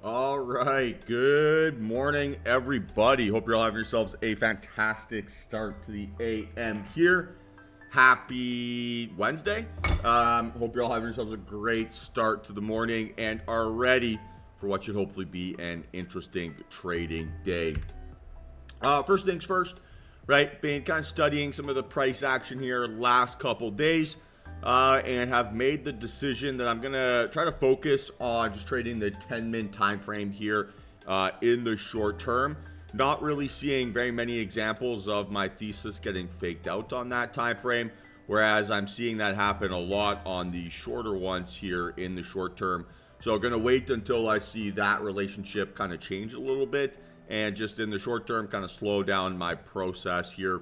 All right, good morning, everybody. Hope you're all having yourselves a fantastic start to the AM here. Happy Wednesday. Hope you're all having yourselves a great start to the morning and are ready for what should hopefully be an interesting trading day. First things first, right? Been kind of studying some of the price action here last couple days. And have made the decision that I'm going to try to focus on just trading the 10-min time frame here in the short term. Not really seeing very many examples of my thesis getting faked out on that time frame, whereas I'm seeing that happen a lot on the shorter ones here in the short term. So I'm going to wait until I see that relationship kind of change a little bit and just in the short term kind of slow down my process here.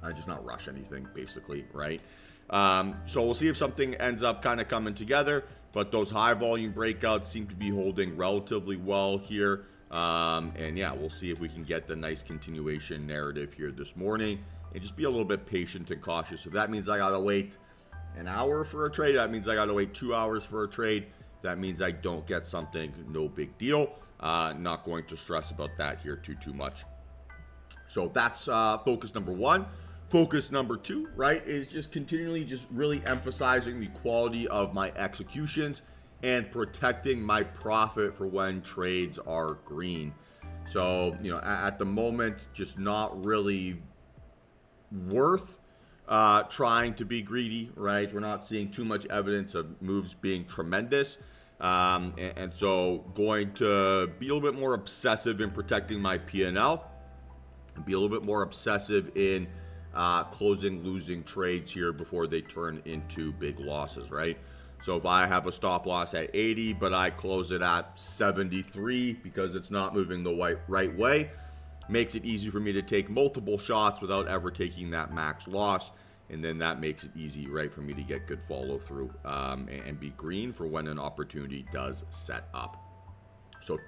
I just not rush anything basically, right? So we'll see if something ends up kind of coming together, but those high volume breakouts seem to be holding relatively well here. And yeah, we'll see if we can get the nice continuation narrative here this morning and just be a little bit patient and cautious. If that means I got to wait an hour for a trade, that means I got to wait 2 hours for a trade. That means I don't get something, no big deal. Not going to stress about that here too much. So that's focus number one. Focus number two, right, is just continually just really emphasizing the quality of my executions and protecting my profit for when trades are green. So, at the moment, just not really worth trying to be greedy, right? We're not seeing too much evidence of moves being tremendous. And so going to be a little bit more obsessive in protecting my P&L and be a little bit more obsessive in closing losing trades here before they turn into big losses, right? So if I have a stop loss at 80, but I close it at 73 because it's not moving the right way, makes it easy for me to take multiple shots without ever taking that max loss. And then that makes it easy, right, for me to get good follow through and be green for when an opportunity does set up. So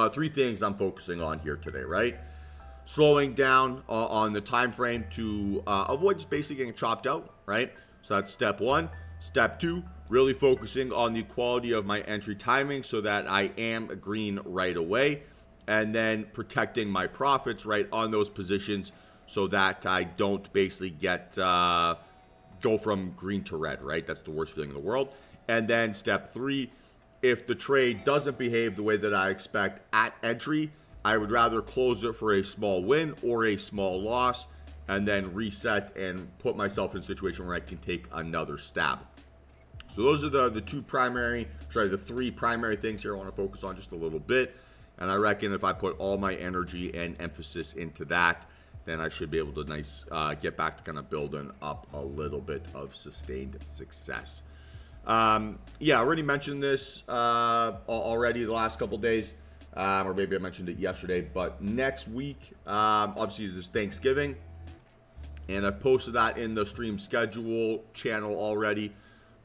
three things I'm focusing on here today, right? Slowing down on the time frame to avoid just basically getting chopped out, right? So that's step one. Step two, really focusing on the quality of my entry timing so that I am green right away, and then protecting my profits right on those positions so that I don't basically get go from green to red, right? That's the worst feeling in the world. And then step three, if the trade doesn't behave the way that I expect at entry, I would rather close it for a small win or a small loss and then reset and put myself in a situation where I can take another stab. So those are the three primary things here I want to focus on just a little bit. And I reckon if I put all my energy and emphasis into that, then I should be able to get back to kind of building up a little bit of sustained success. I already mentioned this already the last couple days. Or maybe I mentioned it yesterday, but next week, obviously there's Thanksgiving, and I've posted that in the stream schedule channel already,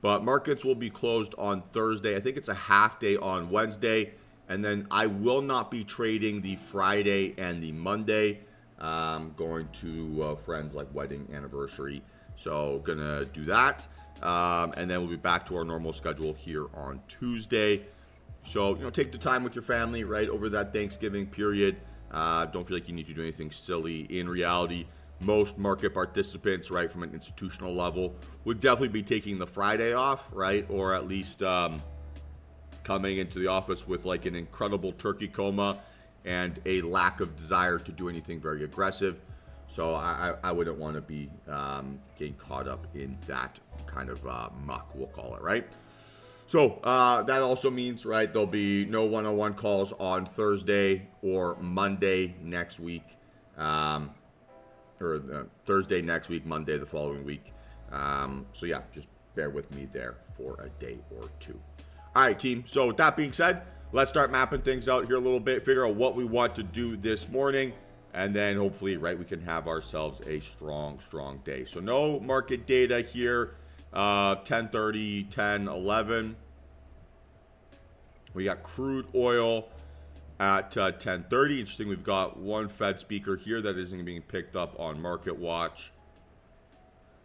but markets will be closed on Thursday. I think it's a half day on Wednesday, and then I will not be trading the Friday and the Monday. Going to a friend's wedding anniversary, so gonna do that, and then we'll be back to our normal schedule here on Tuesday. So, take the time with your family, right, over that Thanksgiving period. Don't feel like you need to do anything silly. In reality, most market participants, right, from an institutional level, would definitely be taking the Friday off, right, or at least coming into the office with an incredible turkey coma and a lack of desire to do anything very aggressive. So I wouldn't want to be getting caught up in that kind of muck, we'll call it, right? So that also means, right, there'll be no one-on-one calls on Thursday or Monday next week, Thursday next week, Monday the following week. So yeah, just bear with me there for a day or two. All right, team. So with that being said, let's start mapping things out here a little bit, figure out what we want to do this morning, and then hopefully, right, we can have ourselves a strong day. So no market data here. 10:30, 10, 11. We got crude oil at 10:30. Interesting, we've got one Fed speaker here that isn't being picked up on Market Watch.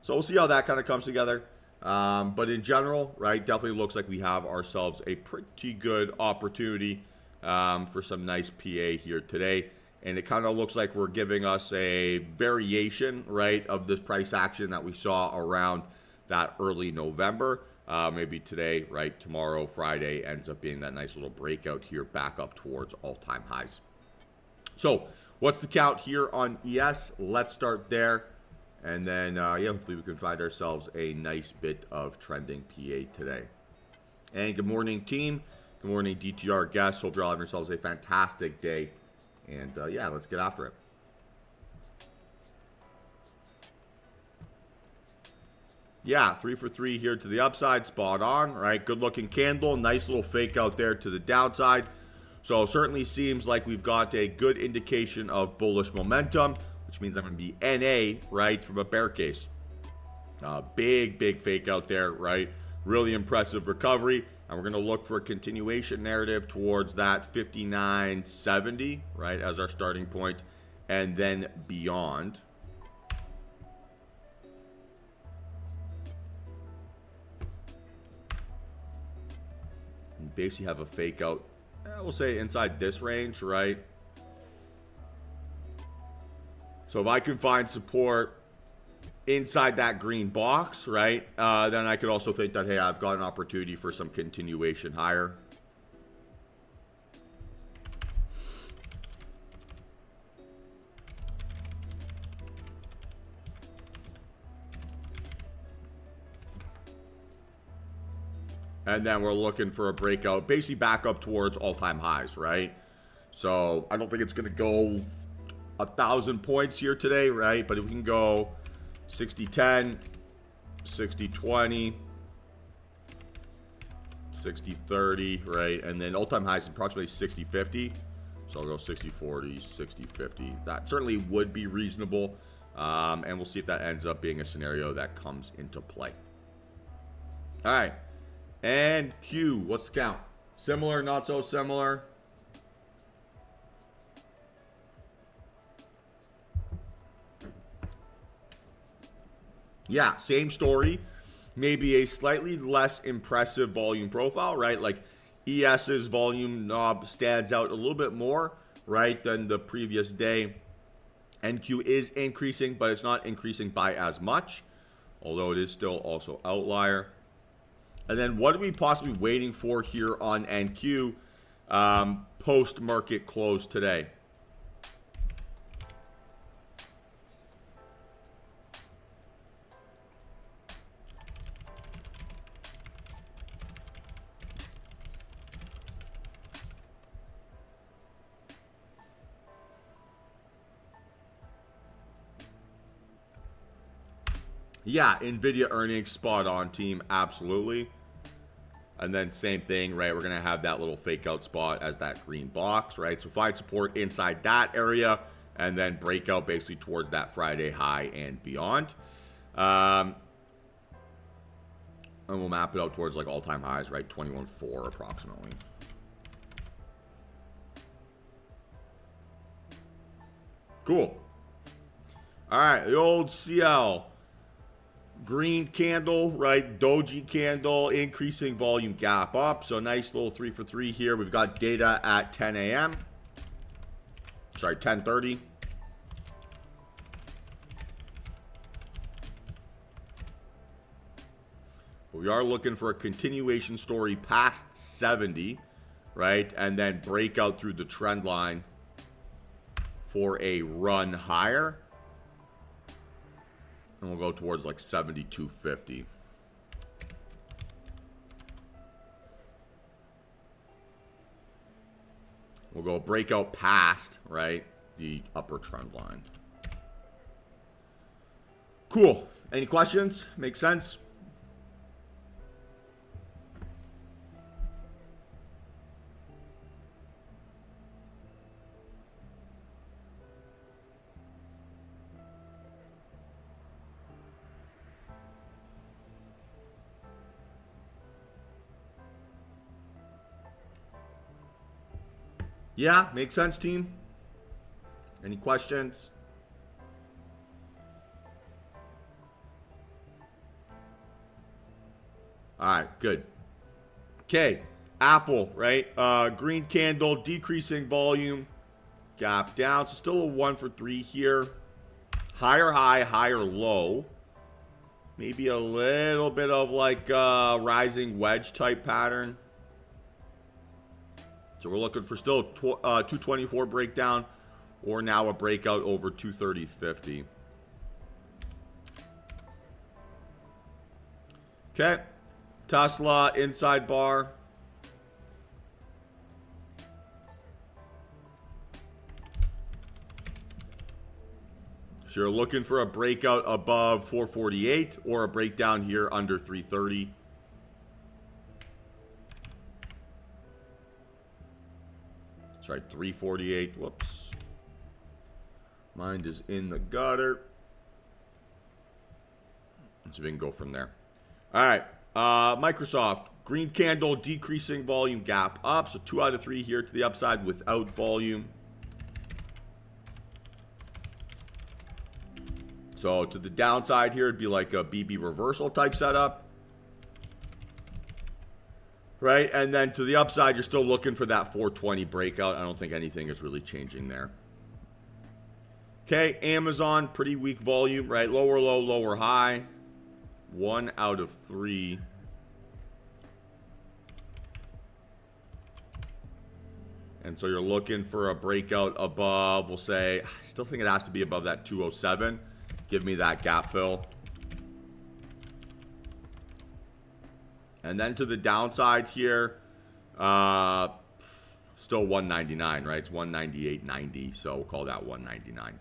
So we'll see how that kind of comes together. But in general, right, definitely looks like we have ourselves a pretty good opportunity for some nice PA here today. And it kind of looks like we're giving us a variation, right, of this price action that we saw around that early November. Maybe today, right, tomorrow, Friday, ends up being that nice little breakout here back up towards all-time highs. So what's the count here on ES? Let's start there. And then, yeah, hopefully we can find ourselves a nice bit of trending PA today. And good morning, team. Good morning, DTR guests. Hope you're all having yourselves a fantastic day. And, yeah, let's get after it. Yeah, 3 for 3 here to the upside. Spot on, right? Good-looking candle. Nice little fake out there to the downside. So certainly seems like we've got a good indication of bullish momentum, which means I'm going to be NA, right, from a bear case. Big fake out there, right? Really impressive recovery. And we're going to look for a continuation narrative towards that 59.70, right, as our starting point, and then beyond. And basically have a fake out, we'll say inside this range, right? So if I can find support inside that green box, right, then I could also think that, hey, I've got an opportunity for some continuation higher. And then we're looking for a breakout, basically back up towards all-time highs, right? So I don't think it's going to go 1,000 points here today, right? But if we can go 60-10, 60-20, 60-30, right? And then all-time highs is approximately 60-50. So I'll go 60-40, 60-50. That certainly would be reasonable. And we'll see if that ends up being a scenario that comes into play. All right. And Q, what's the count? Similar, not so similar? Yeah, same story. Maybe a slightly less impressive volume profile, right? Like ES's volume knob stands out a little bit more, right, than the previous day. NQ is increasing, but it's not increasing by as much, although it is still also outlier. And then what are we possibly waiting for here on NQ post-market close today? Yeah, NVIDIA earnings, spot on, team, absolutely. And then same thing, right? We're going to have that little fake out spot as that green box, right? So find support inside that area and then break out basically towards that Friday high and beyond. And we'll map it out towards like all-time highs, right? 21.4 approximately. Cool. All right, the old CL. Green candle, right? Doji candle, increasing volume gap up. So nice little 3 for 3 here. We've got data at 10 a.m. Sorry, 10:30. We are looking for a continuation story past 70, right? And then break out through the trend line for a run higher. And we'll go towards like 72.50. We'll go breakout past, right, the upper trend line. Cool. Any questions? Make sense? Yeah, makes sense, team. Any questions? All right, good. Okay, Apple, right? Green candle, decreasing volume, gap down. So still a 1 for 3 here. Higher high, higher low. Maybe a little bit of like rising wedge type pattern. So we're looking for still 224 breakdown, or now a breakout over 230.50. Okay. Tesla inside bar. So you're looking for a breakout above 448 or a breakdown here under 330. Sorry, 348. Whoops. Mind is in the gutter. Let's see if we can go from there. All right. Microsoft. Green candle, decreasing volume, gap up. So 2 out of 3 here to the upside without volume. So to the downside here, it'd be like a BB reversal type setup. Right? And then to the upside, you're still looking for that 420 breakout. I don't think anything is really changing there. Okay, Amazon, pretty weak volume, right? Lower low, lower high. 1 out of 3. And so you're looking for a breakout above, we'll say, I still think it has to be above that 207. Give me that gap fill. And then to the downside here, still 199, right? It's 198.90, so we'll call that 199.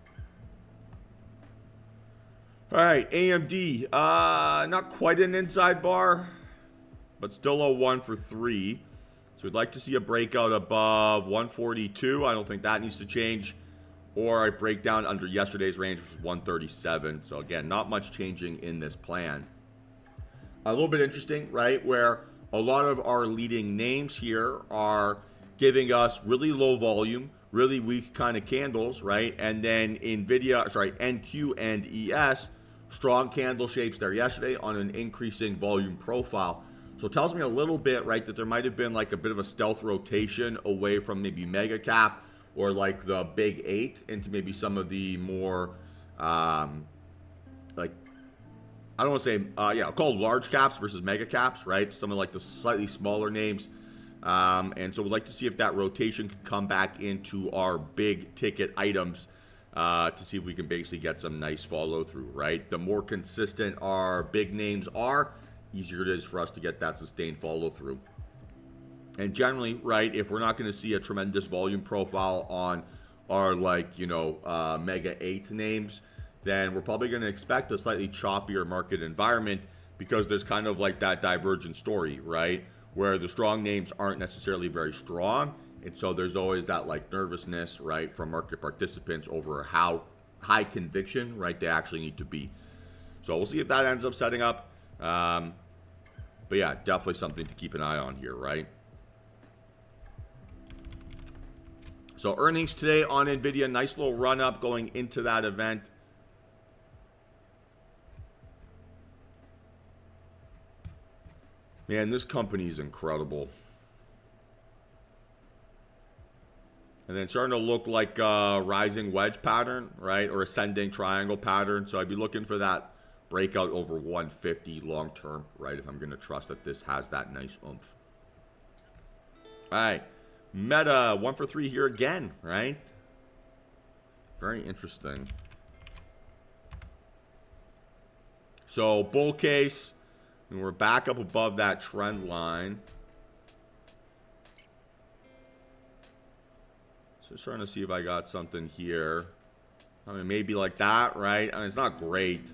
All right, AMD, not quite an inside bar, but still a 1 for 3. So we'd like to see a breakout above 142. I don't think that needs to change. Or a breakdown under yesterday's range, which was 137. So again, not much changing in this plan. A little bit interesting, right? Where a lot of our leading names here are giving us really low volume, really weak kind of candles, right? And then NQ and ES, strong candle shapes there yesterday on an increasing volume profile. So it tells me a little bit, right, that there might have been like a bit of a stealth rotation away from maybe mega cap or like the big 8 into maybe some of the more like, I don't want to say, I'll call large caps versus mega caps, right? Some of like the slightly smaller names. And so we'd like to see if that rotation can come back into our big ticket items to see if we can basically get some nice follow through, right? The more consistent our big names are, easier it is for us to get that sustained follow through. And generally, right, if we're not going to see a tremendous volume profile on our like, mega 8 names, then we're probably going to expect a slightly choppier market environment because there's kind of like that divergent story, right? Where the strong names aren't necessarily very strong. And so there's always that like nervousness, right, from market participants over how high conviction, right, they actually need to be. So we'll see if that ends up setting up. But yeah, definitely something to keep an eye on here, right? So earnings today on NVIDIA, nice little run up going into that event. Man, this company is incredible. And then starting to look like a rising wedge pattern, right? Or ascending triangle pattern. So I'd be looking for that breakout over 150 long term, right? If I'm going to trust that this has that nice oomph. All right. Meta, 1 for 3 here again, right? Very interesting. So bull case, and we're back up above that trend line. So just trying to see if I got something here. I mean, maybe like that, right? I mean, it's not great.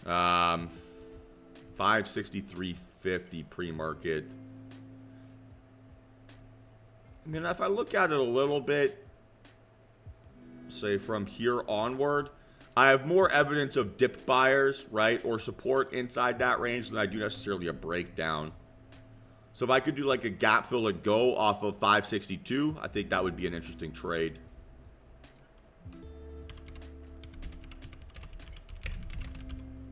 563.50 pre-market. I mean, if I look at it a little bit, say from here onward, I have more evidence of dip buyers, right, or support inside that range than I do necessarily a breakdown. So if I could do like a gap fill and go off of 562, I think that would be an interesting trade.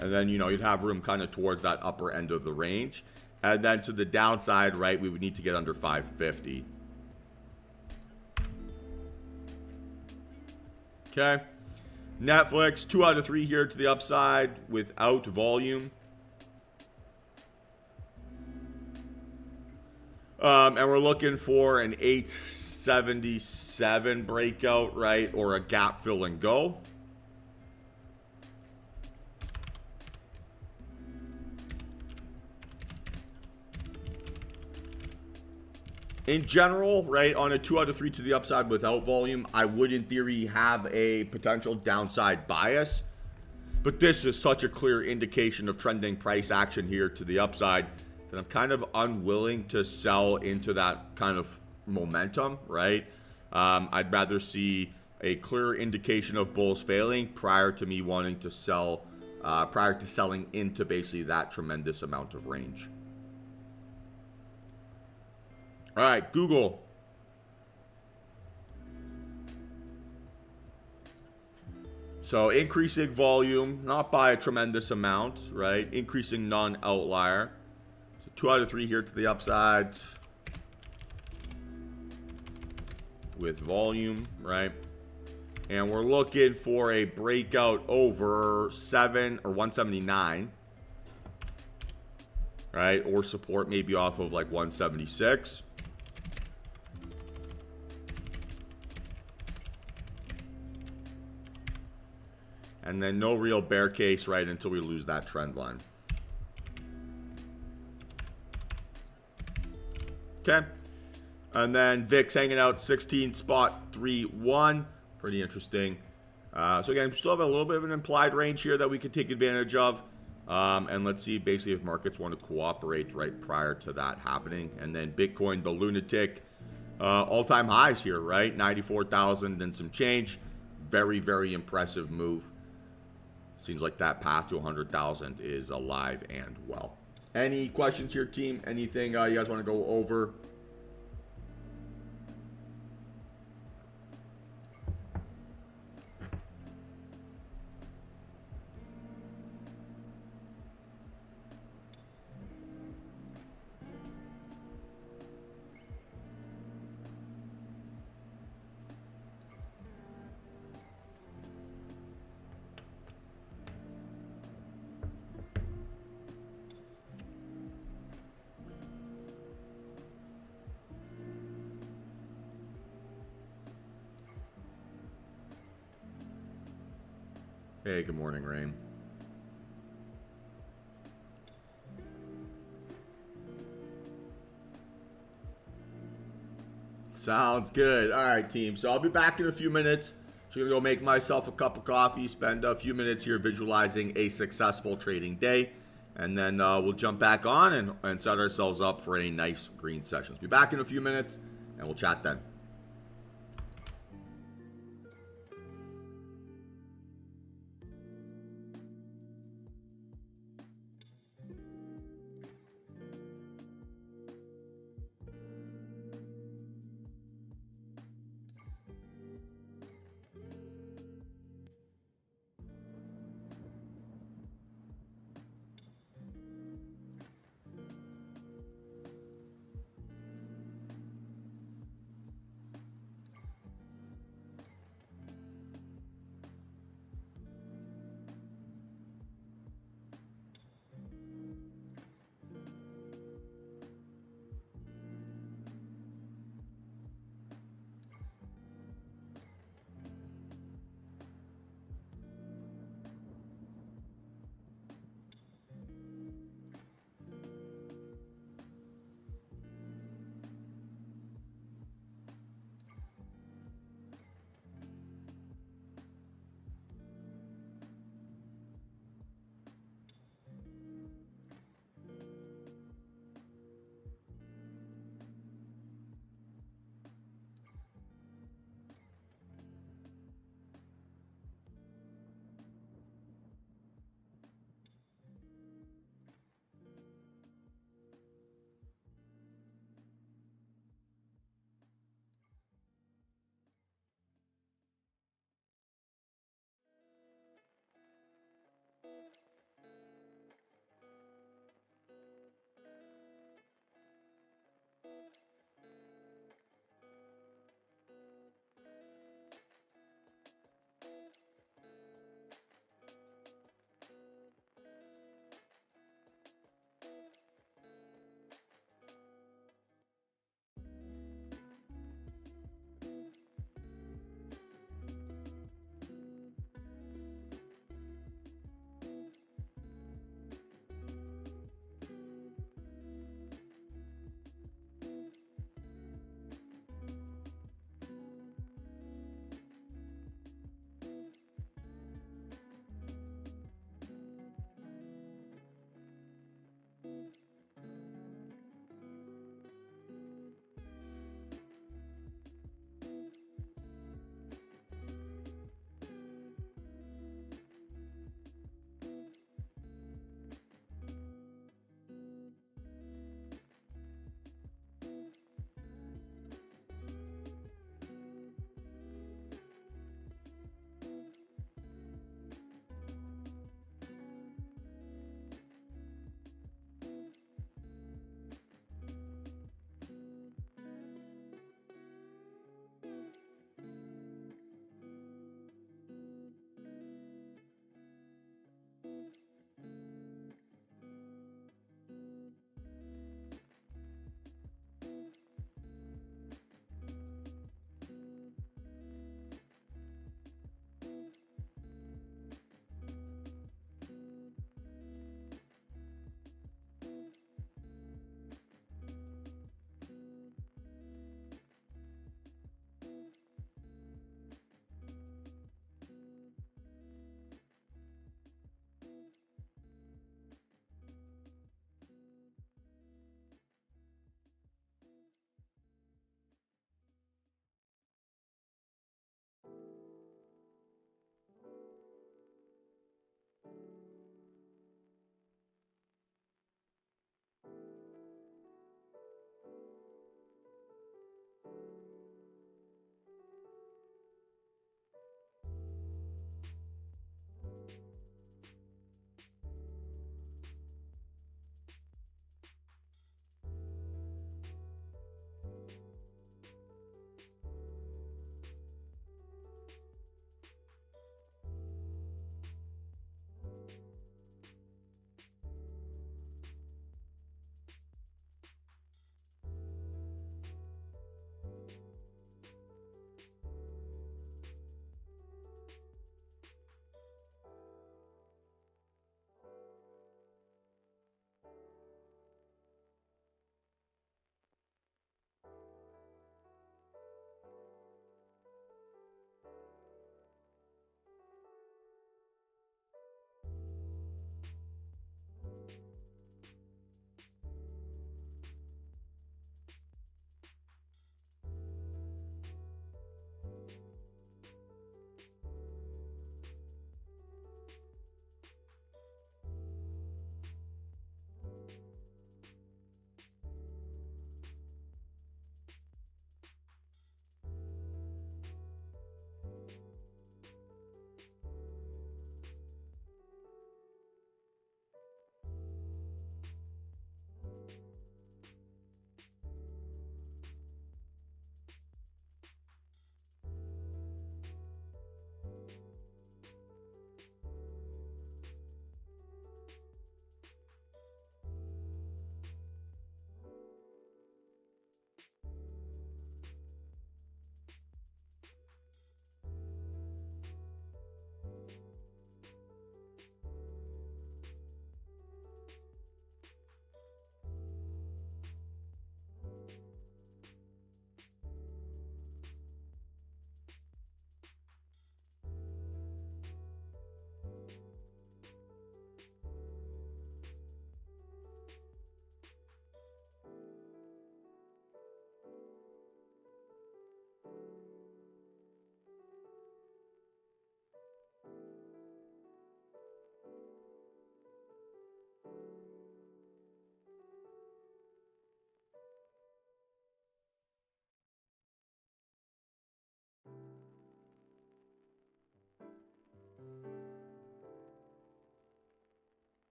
And then, you'd have room kind of towards that upper end of the range. And then to the downside, right, we would need to get under 550. Okay. Netflix, 2 out of 3 here to the upside without volume. And we're looking for an 877 breakout, right? Or a gap fill and go. In general, right, on a 2 out of 3 to the upside without volume, I would in theory have a potential downside bias. But this is such a clear indication of trending price action here to the upside that I'm kind of unwilling to sell into that kind of momentum, right? I'd rather see a clear indication of bulls failing prior to me wanting to sell, prior to selling into basically that tremendous amount of range. All right, Google. So increasing volume, not by a tremendous amount, right? Increasing non-outlier. So 2 out of 3 here to the upside with volume, right? And we're looking for a breakout over 7 or 179, right? Or support maybe off of like 176. And then no real bear case, right, until we lose that trend line. Okay. And then VIX hanging out 16.31. Pretty interesting. So again, we still have a little bit of an implied range here that we could take advantage of. And let's see basically if markets want to cooperate right prior to that happening. And then Bitcoin, the lunatic, all-time highs here, right? 94,000 and some change. Very, very impressive move. Seems like that path to 100,000 is alive and well. Any questions here, team? Anything you guys want to go over? Hey, good morning, Rain. Sounds good. All right, team. So I'll be back in a few minutes. So I'm going to go make myself a cup of coffee, spend a few minutes here visualizing a successful trading day. And then we'll jump back on and set ourselves up for a nice green session. So be back in a few minutes, and we'll chat then.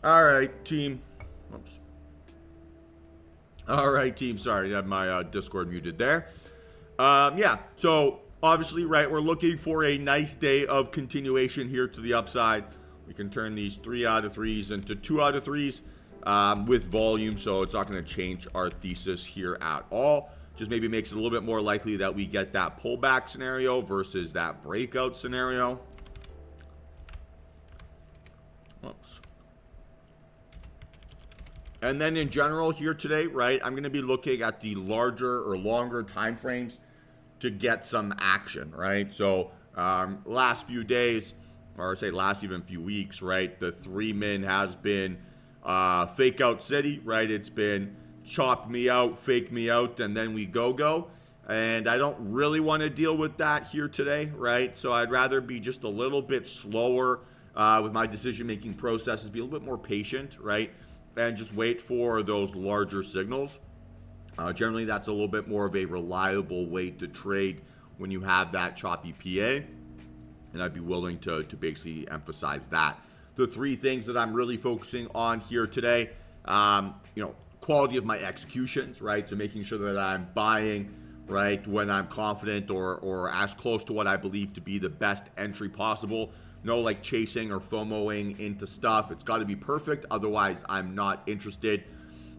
All right, team. Oops. All right, team. Sorry, I had my Discord muted there. Yeah, so obviously, right, we're looking for a nice day of continuation here to the upside. We can turn these 3 out of 3s into 2 out of 3s with volume, so it's not going to change our thesis here at all. Just maybe makes it a little bit more likely that we get that pullback scenario versus that breakout scenario. Oops. And then in general here today, right, I'm going to be looking at the larger or longer time frames to get some action, right? So last few days, or say last even few weeks, right, the 3-min has been fake out city, right? It's been chop me out, fake me out, and then we go. And I don't really want to deal with that here today, right? So I'd rather be just a little bit slower with my decision-making processes, be a little bit more patient, right? And just wait for those larger signals. Generally, that's a little bit more of a reliable way to trade when you have that choppy PA. And I'd be willing to basically emphasize that. The 3 things that I'm really focusing on here today, quality of my executions, right? So making sure that I'm buying, right, when I'm confident or as close to what I believe to be the best entry possible. No like chasing or FOMOing into stuff. It's got to be perfect. Otherwise, I'm not interested.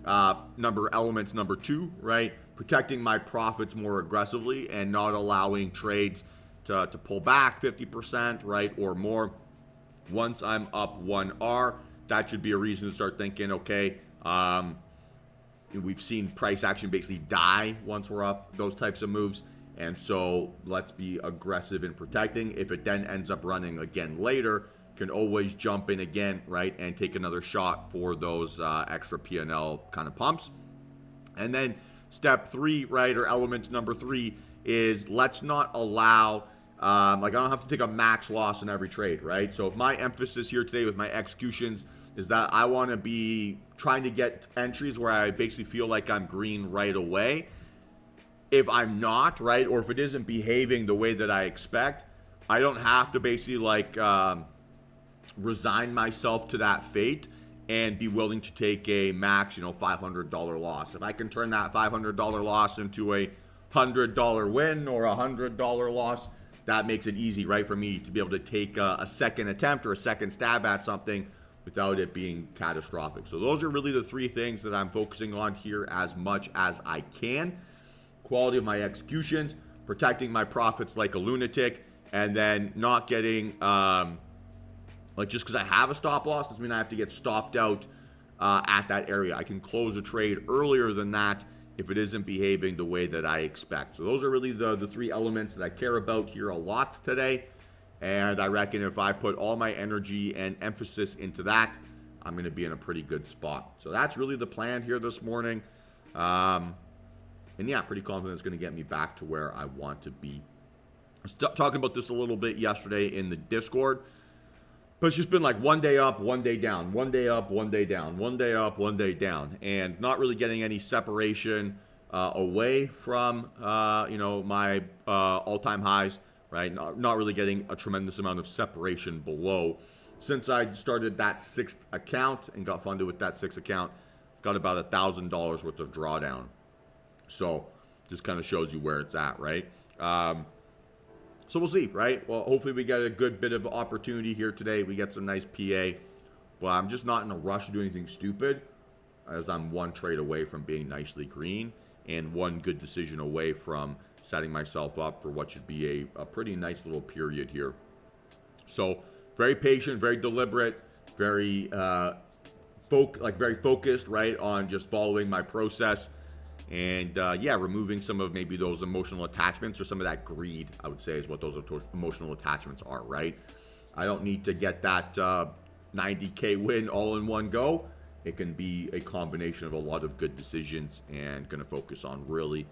Element number 2, right? Protecting my profits more aggressively and not allowing trades to pull back 50%, right, or more. Once I'm up 1R, that should be a reason to start thinking, okay, we've seen price action basically die once we're up those types of moves. And so let's be aggressive in protecting. If it then ends up running again later, can always jump in again, right, and take another shot for those extra P&L kind of pumps. And then step 3, right, or element number 3 is let's not allow, I don't have to take a max loss in every trade, right? So if my emphasis here today with my executions is that I want to be trying to get entries where I basically feel like I'm green right away. If I'm not, right, or if it isn't behaving the way that I expect, I don't have to basically resign myself to that fate and be willing to take a max, $500 loss. If I can turn that $500 loss into a $100 win or a $100 loss, that makes it easy, right, for me to be able to take a second attempt or a second stab at something without it being catastrophic. So those are really the 3 things that I'm focusing on here as much as I can. Quality of my executions, protecting my profits like a lunatic, and then not getting just because I have a stop loss doesn't mean I have to get stopped out at that area. I can close a trade earlier than that if it isn't behaving the way that I expect. So those are really the 3 elements that I care about here a lot today. And I reckon if I put all my energy and emphasis into that, I'm going to be in a pretty good spot. So that's really the plan here this morning. And yeah, pretty confident it's going to get me back to where I want to be. I was talking about this a little bit yesterday in the Discord. But it's just been like one day up, one day down, one day up, one day down, one day up, one day down. And not really getting any separation away from, my all-time highs, right? Not really getting a tremendous amount of separation below. Since I started that 6th account and got funded with that 6th account, I've got about $1,000 worth of drawdown. So just kind of shows you where it's at, right? So we'll see, right? Well, hopefully we get a good bit of opportunity here today. We get some nice PA. But I'm just not in a rush to do anything stupid, as I'm 1 trade away from being nicely green and 1 good decision away from setting myself up for what should be a pretty nice little period here. So very patient, very deliberate, very very focused, right, on just following my process. And removing some of maybe those emotional attachments or some of that greed, I would say, is what those emotional attachments are, right? I don't need to get that 90K win all in one go. It can be a combination of a lot of good decisions, and going to focus on really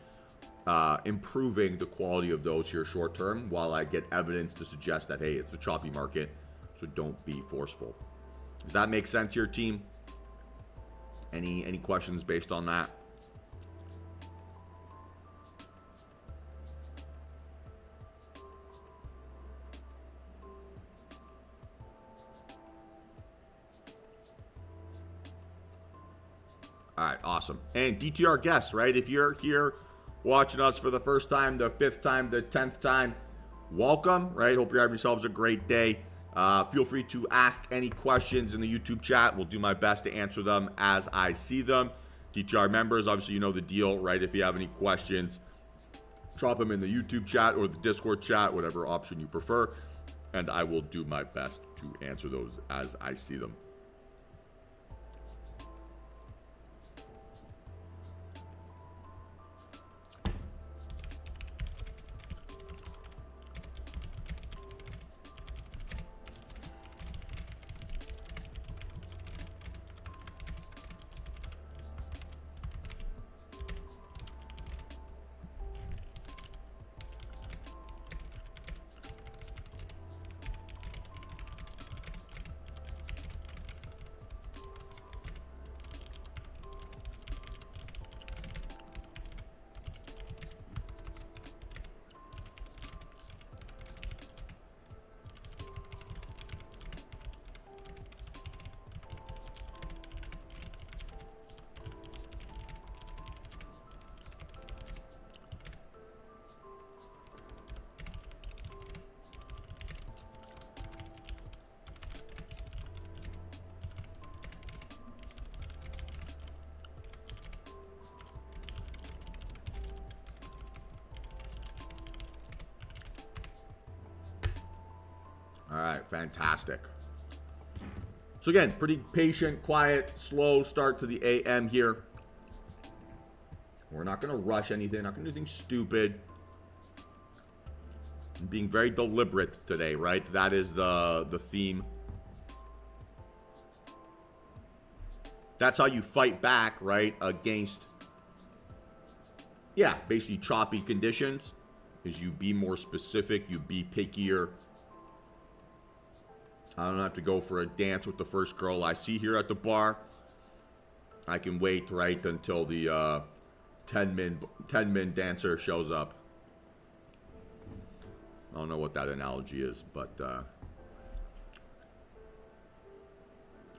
improving the quality of those here short term while I get evidence to suggest that, hey, it's a choppy market, so don't be forceful. Does that make sense here, team? Any questions based on that? All right, awesome. And DTR guests, right? If you're here watching us for the first time, the 5th time, the 10th time, welcome, right? Hope you're having yourselves a great day. Feel free to ask any questions in the YouTube chat. We'll do my best to answer them as I see them. DTR members, obviously you know the deal, right? If you have any questions, drop them in the YouTube chat or the Discord chat, whatever option you prefer, and I will do my best to answer those as I see them. All right, fantastic. So again, pretty patient, quiet, slow start to the AM here. We're not going to rush anything, not going to do anything stupid. I'm being very deliberate today, right? That is the theme. That's how you fight back, right, against, yeah, basically choppy conditions, is you be more specific, you be pickier. I don't have to go for a dance with the first girl I see here at the bar. I can wait, right, until the 10-min dancer shows up. I don't know what that analogy is, but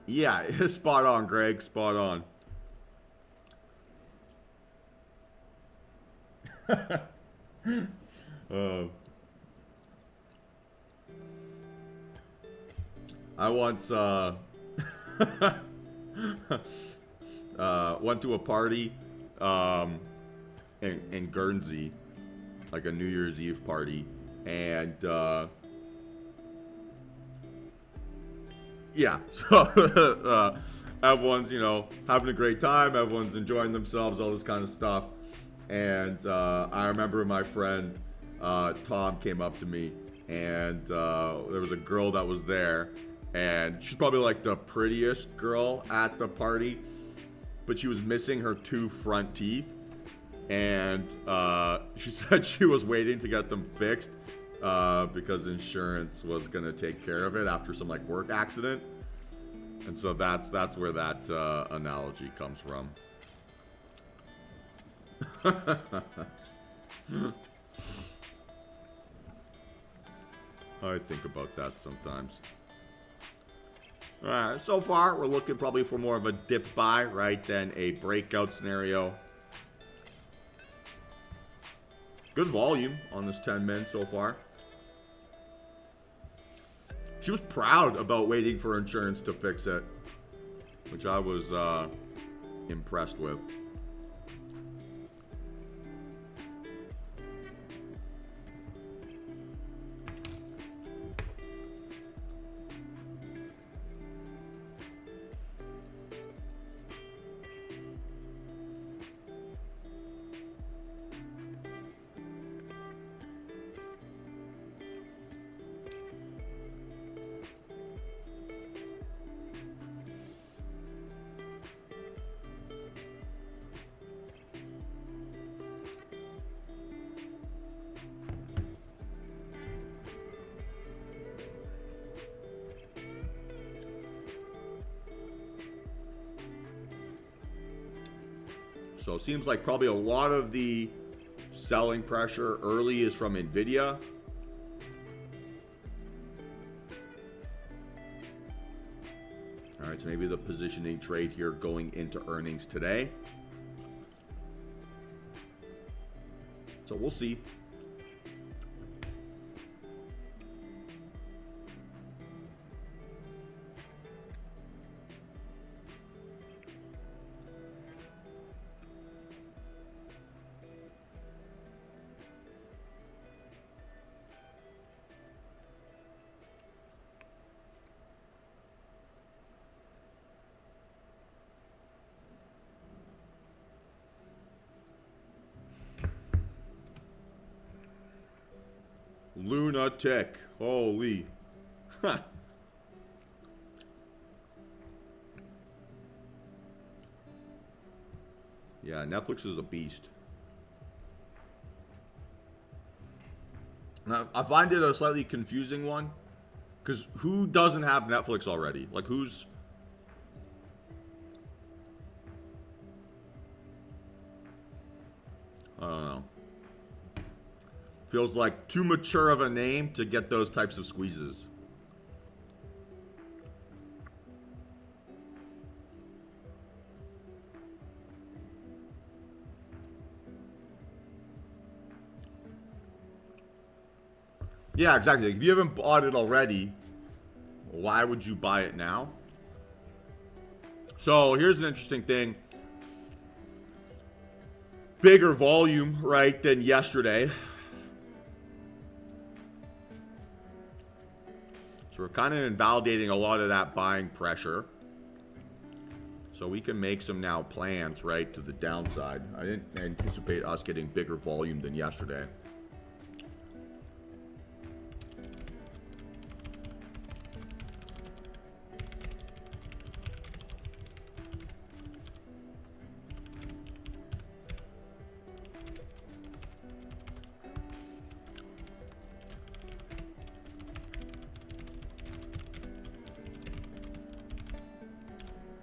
yeah, spot on, Greg, spot on. I once went to a party in Guernsey, like a New Year's Eve party, and yeah, so everyone's, you know, having a great time, everyone's enjoying themselves, all this kind of stuff, and I remember my friend Tom came up to me, and there was a girl that was there, and she's probably like the prettiest girl at the party, but she was missing her 2 front teeth, and she said she was waiting to get them fixed because insurance was gonna take care of it after some like work accident, and so that's where that analogy comes from. I think about that sometimes. All right, so far we're looking probably for more of a dip buy, right, than a breakout scenario. Good volume on this 10-min so far. She was proud about waiting for insurance to fix it, which I was impressed with. So it seems like probably a lot of the selling pressure early is from NVIDIA. All right, so maybe the positioning trade here going into earnings today. So we'll see. Lunatic. Holy. Huh. Yeah, Netflix is a beast. Now, I find it a slightly confusing one. Because who doesn't have Netflix already? Like, who's... I don't know. Feels like too mature of a name to get those types of squeezes. Yeah, exactly. If you haven't bought it already, why would you buy it now? So here's an interesting thing. Bigger volume, right, than yesterday. So we're kind of invalidating a lot of that buying pressure. So we can make some now plans, right, to the downside. I didn't anticipate us getting bigger volume than yesterday.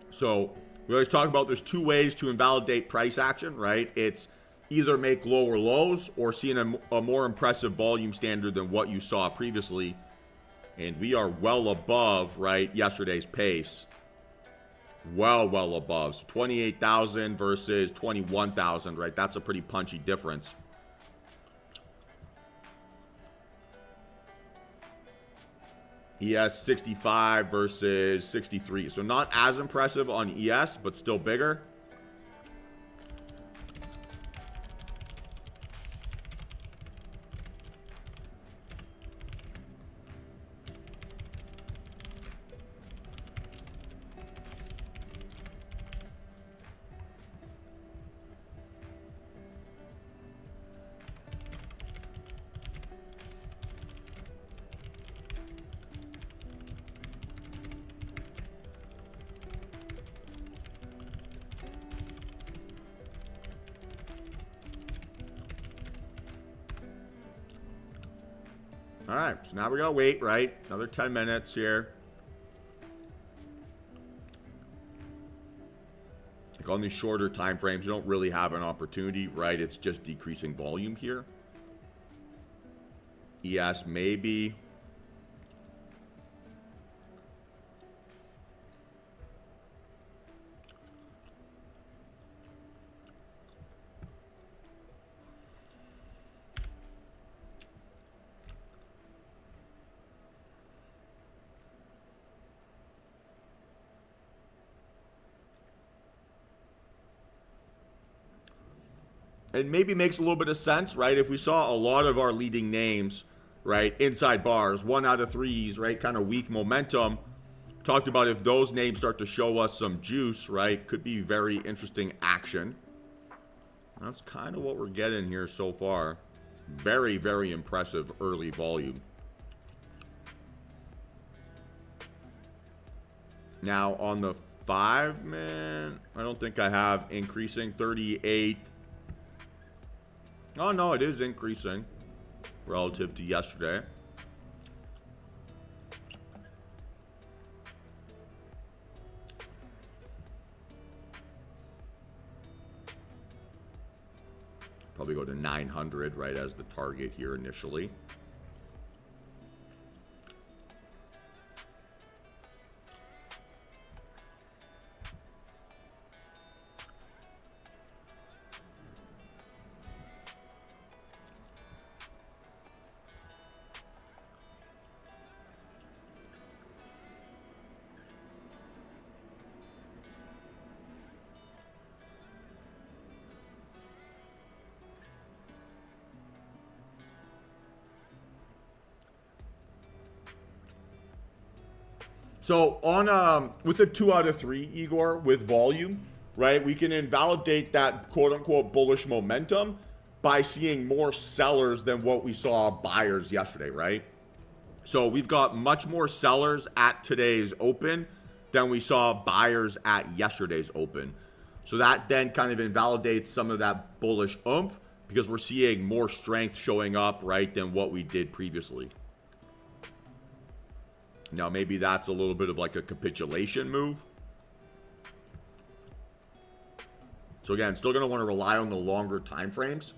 So we always talk about there's two ways to invalidate price action, right? It's either make lower lows or seeing a more impressive volume standard than what you saw previously. And we are well above, right, yesterday's pace. Well above. So 28,000 versus 21,000, right? That's a pretty punchy difference. ES 65 versus 63. So not as impressive on ES, but still bigger. All right, so now we gotta wait, right? Another 10 minutes here. Like on these shorter time frames, you don't really have an opportunity, right? It's just decreasing volume here. ES maybe. It maybe makes a little bit of sense, right? If we saw a lot of our leading names, right, inside bars, 1 out of 3s, right, kind of weak momentum. Talked about if those names start to show us some juice, right, could be very interesting action. That's kind of what we're getting here so far. Very impressive early volume. Now on the 5, man, I don't think I have increasing 38. Oh, no, it is increasing relative to yesterday. Probably go to 900, right, as the target here initially. So on with a 2 out of 3, Igor, with volume, right? We can invalidate that quote unquote bullish momentum by seeing more sellers than what we saw buyers yesterday, right? So we've got much more sellers at today's open than we saw buyers at yesterday's open. So that then kind of invalidates some of that bullish oomph because we're seeing more strength showing up, right, than what we did previously. Now, maybe that's a little bit of like a capitulation move. So again, still going to want to rely on the longer time frames.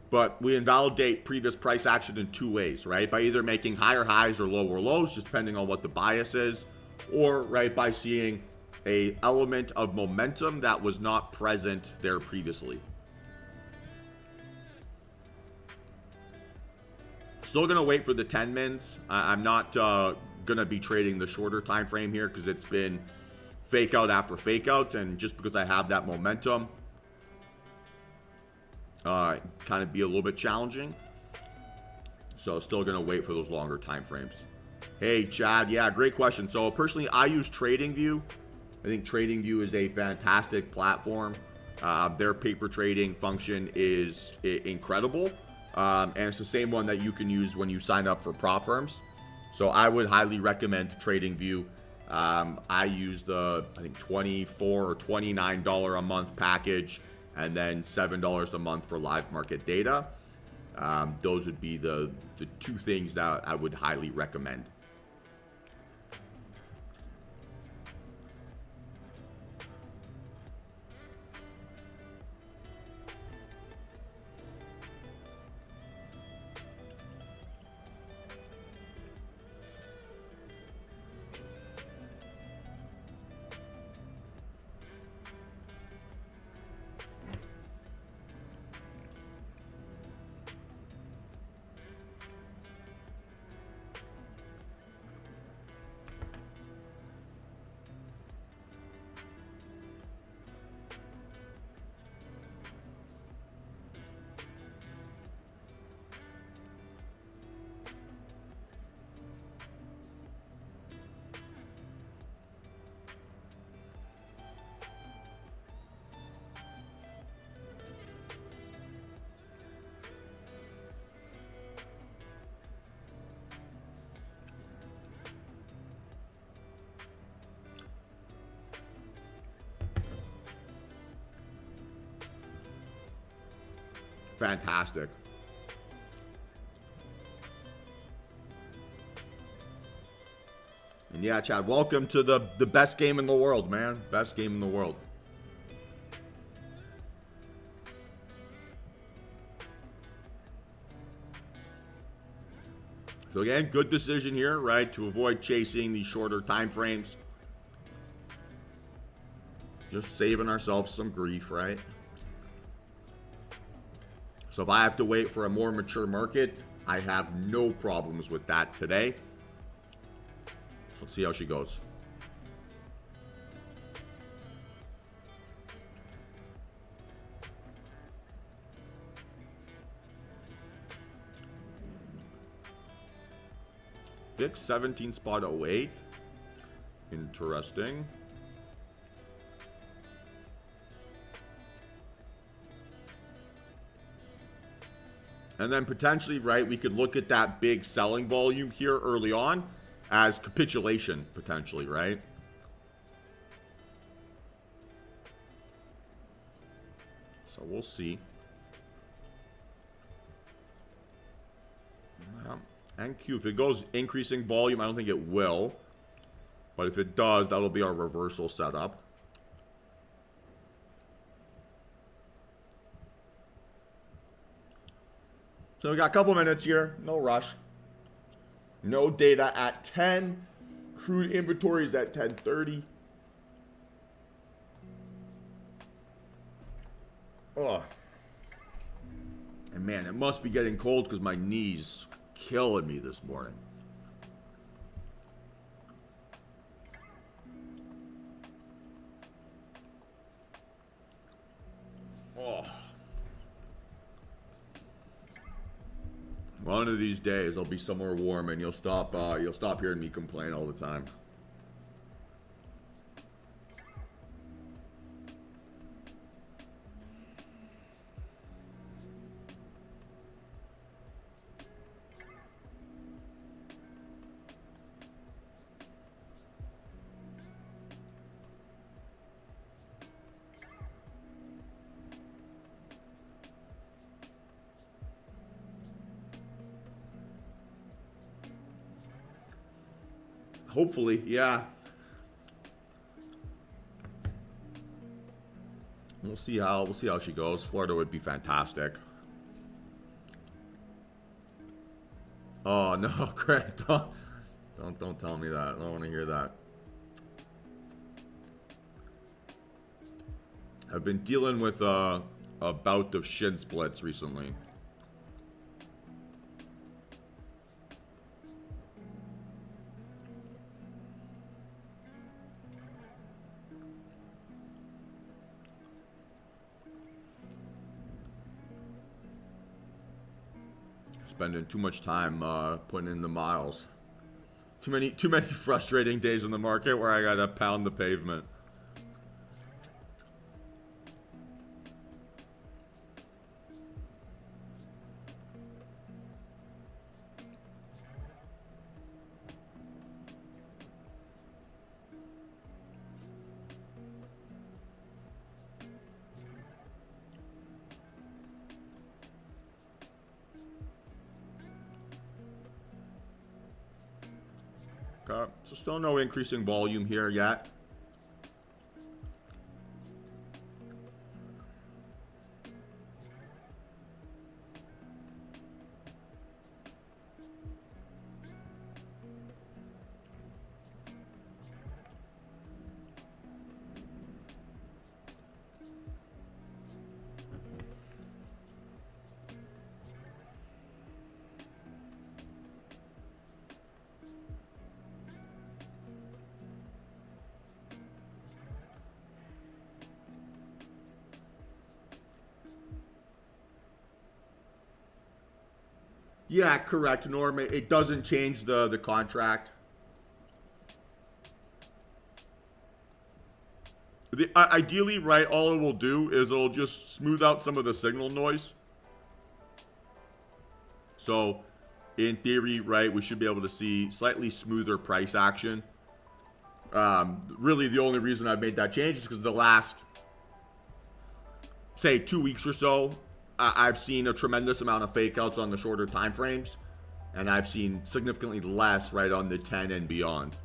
But we invalidate previous price action in 2 ways, right? By either making higher highs or lower lows, just depending on what the bias is, or right by seeing a element of momentum that was not present there previously. Still going to wait for the 10 mins. I'm not going to be trading the shorter time frame here because it's been fake out after fake out, and just because I have that momentum, kind of be a little bit challenging. So still going to wait for those longer time frames. Hey, Chad. Yeah, great question. So personally, I use TradingView. I think TradingView is a fantastic platform. Their paper trading function is incredible. And it's the same one that you can use when you sign up for prop firms. So I would highly recommend TradingView. I use the, I think, $24 or $29 a month package, and then $7 a month for live market data. Those would be the 2 things that I would highly recommend. Fantastic. And yeah, Chad, welcome to the best game in the world, man. Best game in the world. So again, good decision here, right? To avoid chasing these shorter time frames. Just saving ourselves some grief, right? So if I have to wait for a more mature market, I have no problems with that today. So let's see how she goes. Big 17.08. Interesting. And then potentially, right, we could look at that big selling volume here early on as capitulation, potentially, right? So we'll see. And Q, if it goes increasing volume, I don't think it will. But if it does, that'll be our reversal setup. So we got a couple minutes here. No rush. No data at 10. Crude inventories at 10:30. Oh. And man, it must be getting cold because my knees killing me this morning. Oh. One of these days I'll be somewhere warm and you'll stop hearing me complain all the time. Hopefully, yeah. We'll see how she goes. Florida would be fantastic. Oh no, Craig, don't tell me that. I don't want to hear that. I've been dealing with a bout of shin splits recently. Spending too much time putting in the miles. Too many frustrating days in the market where I gotta pound the pavement. Okay, so still no increasing volume here yet. Yeah, correct, Norm. It doesn't change the contract. Ideally, right, all it will do is it'll just smooth out some of the signal noise. So, in theory, right, we should be able to see slightly smoother price action. Really, the only reason I've made that change is because the last, say, 2 weeks or so, I've seen a tremendous amount of fake outs on the shorter time frames, and I've seen significantly less right on the 10 and beyond.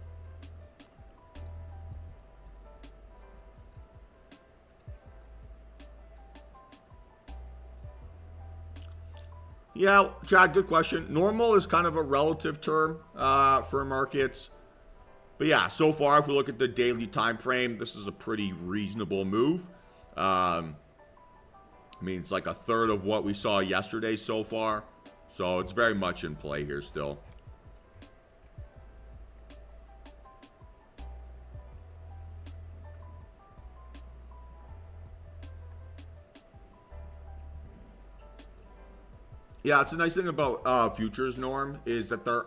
Yeah, Chad, good question. Normal is kind of a relative term for markets. But yeah, so far, if we look at the daily time frame, this is a pretty reasonable move. I mean, it's like a third of what we saw yesterday so far. So it's very much in play here still. Yeah, it's a nice thing about futures, Norm, is that there's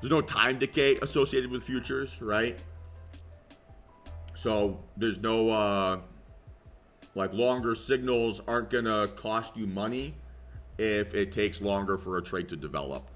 no time decay associated with futures, right? So there's no, like longer signals aren't going to cost you money if it takes longer for a trade to develop.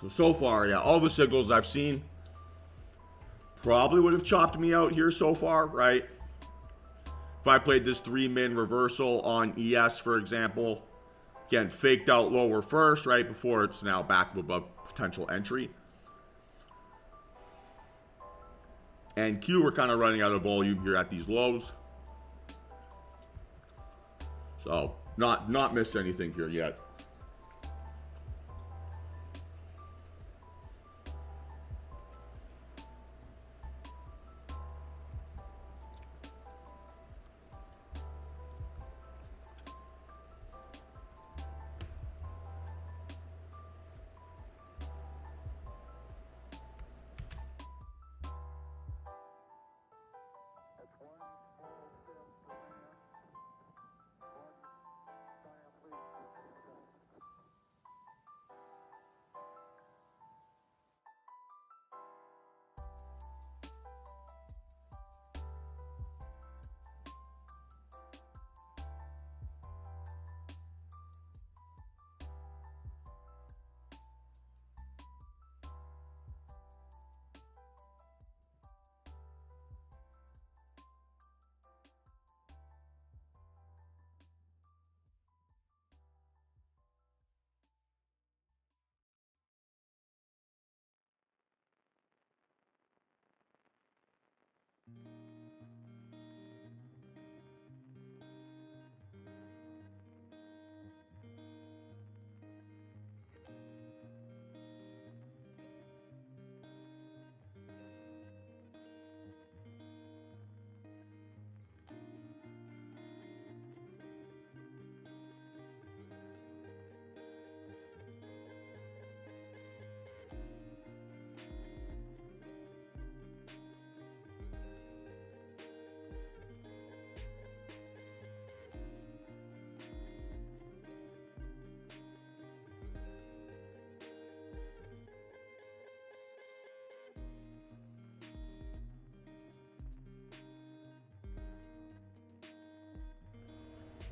So far, yeah, all the signals I've seen probably would have chopped me out here so far, right? If I played this 3-min reversal on ES, for example, again, faked out lower first, right, before it's now back above potential entry. And Q, we're kind of running out of volume here at these lows. So, not missed anything here yet.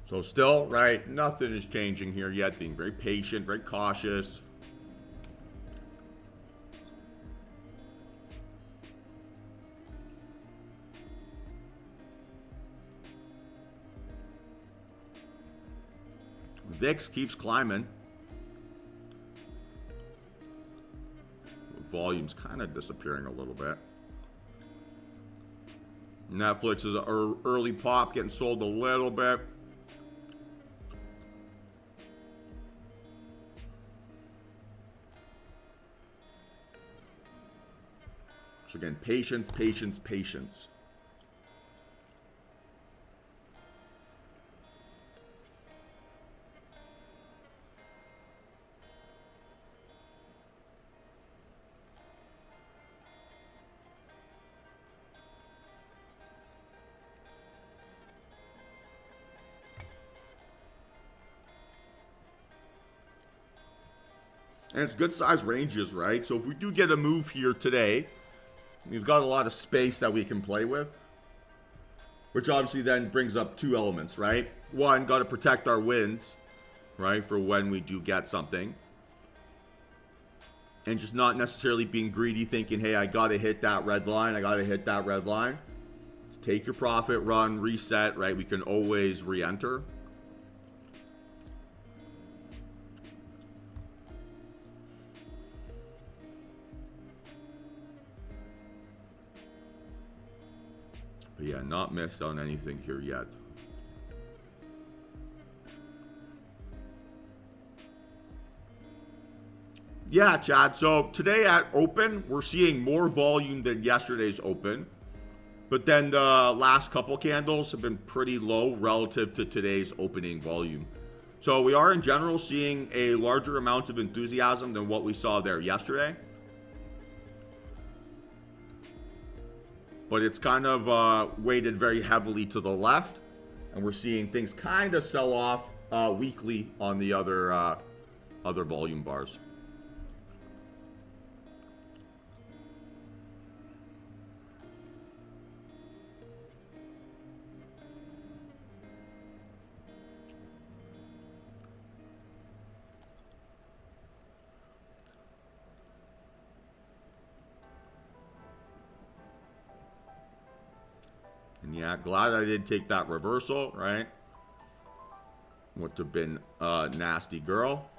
So still, right, nothing is changing here yet. Being very patient, very cautious. VIX keeps climbing. The volume's kind of disappearing a little bit. Netflix is an early pop, getting sold a little bit. So again, patience, patience, patience. And it's good size ranges, right? So if we do get a move here today, we've got a lot of space that we can play with, which obviously then brings up two elements, right? One, got to protect our wins, right, for when we do get something. And just not necessarily being greedy, thinking, hey, I got to hit that red line, I got to hit that red line. Take your profit, run, reset, right? We can always re-enter. But yeah, not missed on anything here yet. Yeah, Chad. So today at open, we're seeing more volume than yesterday's open. But then the last couple candles have been pretty low relative to today's opening volume. So we are in general seeing a larger amount of enthusiasm than what we saw there yesterday. But it's kind of weighted very heavily to the left. And we're seeing things kind of sell off weekly on the other volume bars. And yeah, glad I did take that reversal, right? Would have been a nasty girl.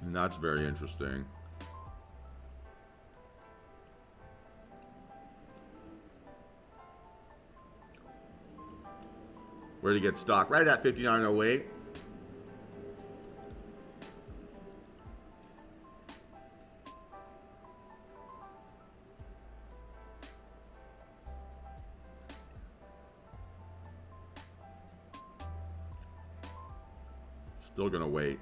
And that's very interesting. Where to get stock? Right at 59.08. Still gonna wait.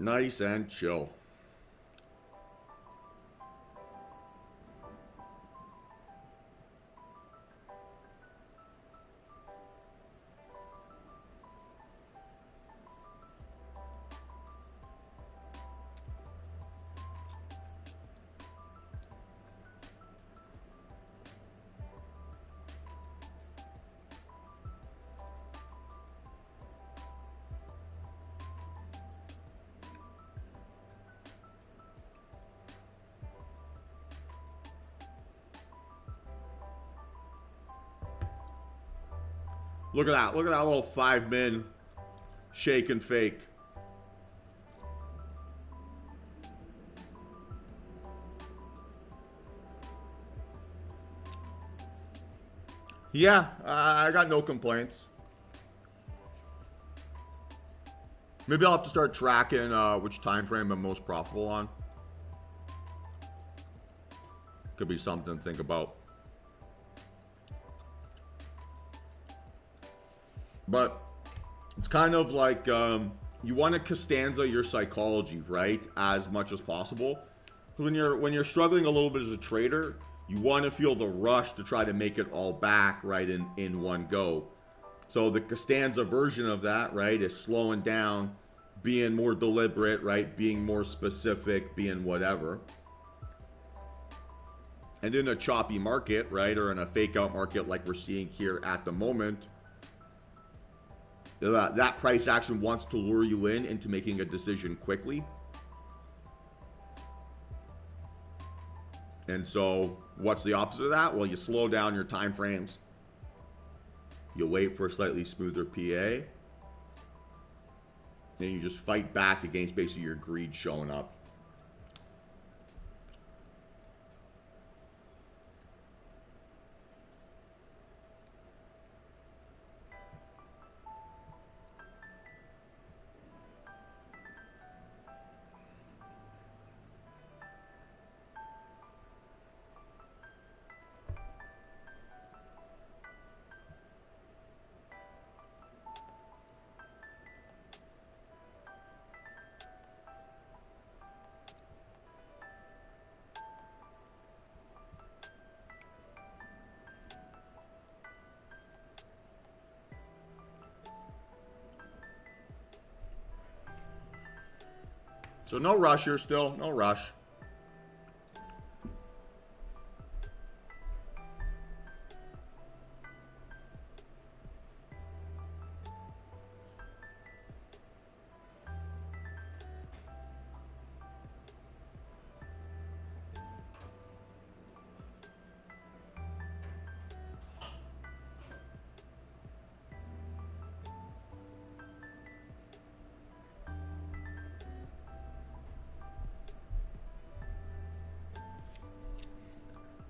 Nice and chill. Look at that. Look at that little 5-min shake and fake. Yeah, I got no complaints. Maybe I'll have to start tracking which time frame I'm most profitable on. Could be something to think about. But it's kind of like you want to Costanza your psychology, right, as much as possible. So when you're struggling a little bit as a trader, you want to feel the rush to try to make it all back, right, in one go. So the Costanza version of that, right, is slowing down, being more deliberate, right, being more specific, being whatever. And in a choppy market, right, or in a fake out market like we're seeing here at the moment, that price action wants to lure you into making a decision quickly. And so what's the opposite of that? Well, you slow down your time frames. You wait for a slightly smoother PA. Then you just fight back against basically your greed showing up. So no rush here still, no rush.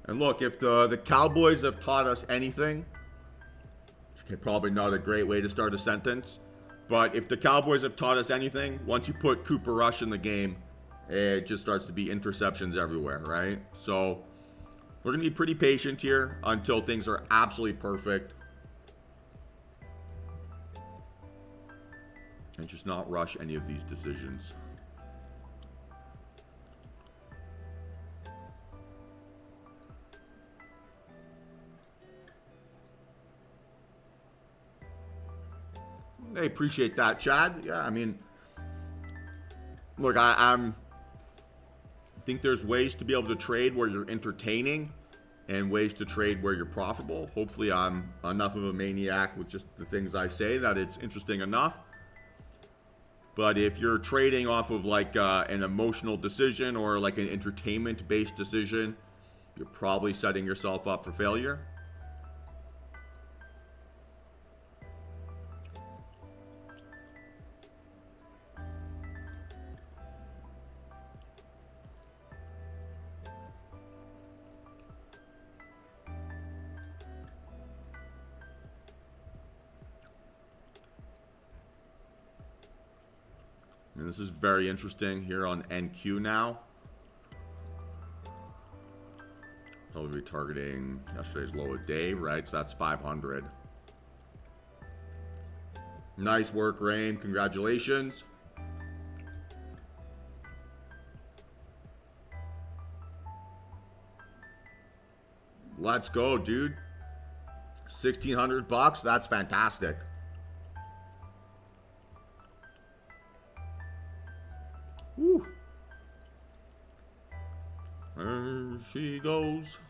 And look, if the Cowboys have taught us anything, okay, probably not a great way to start a sentence, but if the Cowboys have taught us anything, once you put Cooper Rush in the game, it just starts to be interceptions everywhere, right? So we're going to be pretty patient here until things are absolutely perfect. And just not rush any of these decisions. I appreciate that, Chad. Yeah, I mean, look, I think there's ways to be able to trade where you're entertaining and ways to trade where you're profitable. Hopefully I'm enough of a maniac with just the things I say that it's interesting enough. But if you're trading off of like an emotional decision or like an entertainment-based decision, you're probably setting yourself up for failure. And this is very interesting here on NQ now. Probably targeting yesterday's low of day, right? So that's 500. Nice work, Rain. Congratulations. Let's go, dude. 1,600 bucks. That's fantastic. Woo. There she goes.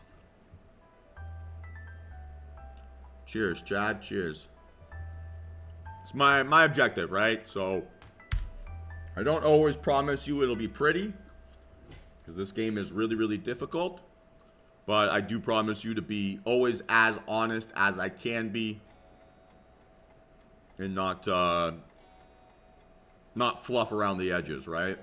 Cheers, Chad. Cheers. It's my objective, right? So I don't always promise you it'll be pretty, because this game is really, really difficult. But I do promise you to be always as honest as I can be, and not fluff around the edges, right?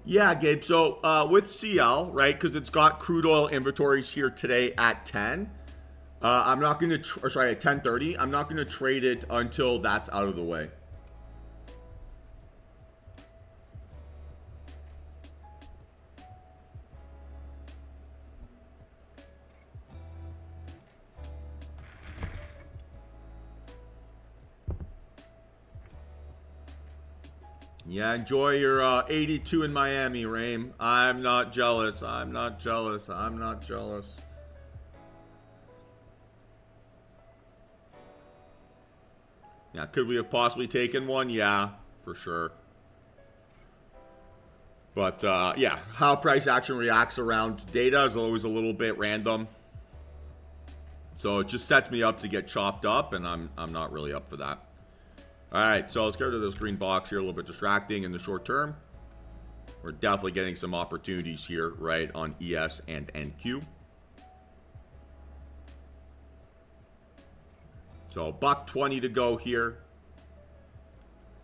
Yeah, Gabe. So with CL, right, because it's got crude oil inventories here today at 10. I'm not going to, sorry, at 10:30. I'm not going to trade it until that's out of the way. Yeah, enjoy your 82 in Miami, Raim. I'm not jealous. I'm not jealous. I'm not jealous. Yeah, could we have possibly taken one? Yeah, for sure. But yeah, how price action reacts around data is always a little bit random. So it just sets me up to get chopped up, and I'm not really up for that. All right, so let's get rid of this green box here. A little bit distracting in the short term. We're definitely getting some opportunities here, right, on ES and NQ. So $1.20 to go here.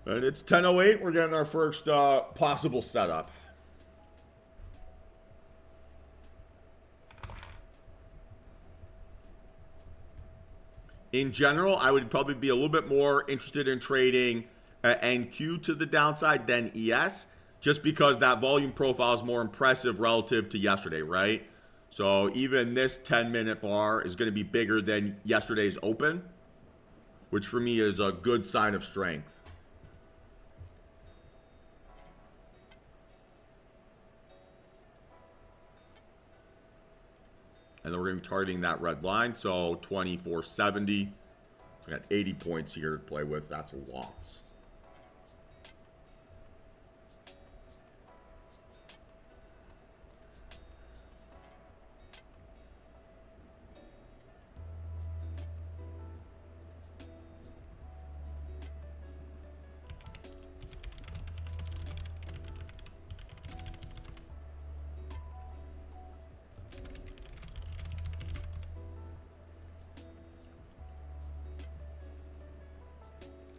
And it's 10:08. We're getting our first possible setup. In general, I would probably be a little bit more interested in trading NQ to the downside than ES, just because that volume profile is more impressive relative to yesterday, right? So even this 10-minute bar is going to be bigger than yesterday's open. which for me is a good sign of strength. And then we're going to be targeting that red line, so 2470. So we got 80 points here to play with. That's lots.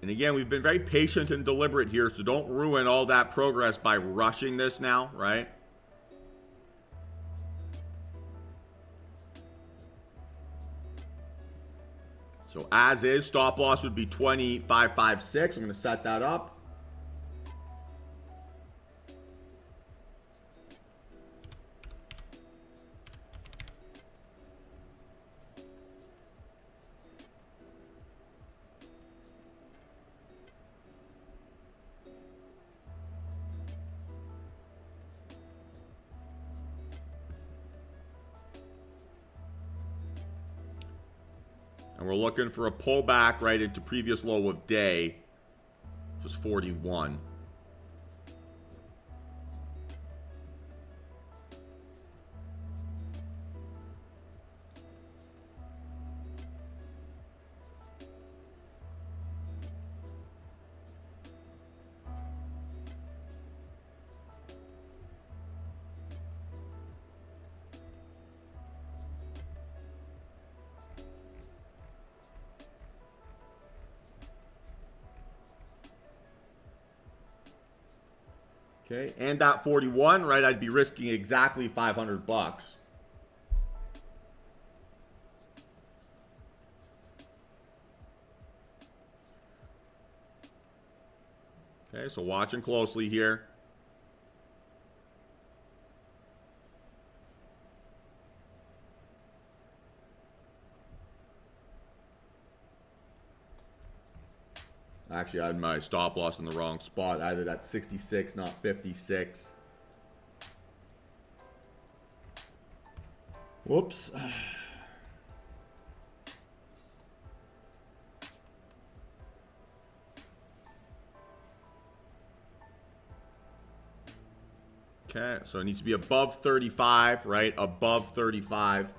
And again, we've been very patient and deliberate here, so don't ruin all that progress by rushing this now, right? So as is, stop loss would be 25.56. I'm going to set that up. And we're looking for a pullback right into previous low of day, which is 41. Okay, and at 41, right, I'd be risking exactly 500 bucks. Okay, so watching closely here. Actually, I had my stop loss in the wrong spot. I had it at 66, not 56. Whoops. Okay, so it needs to be above 35, right? Above 35.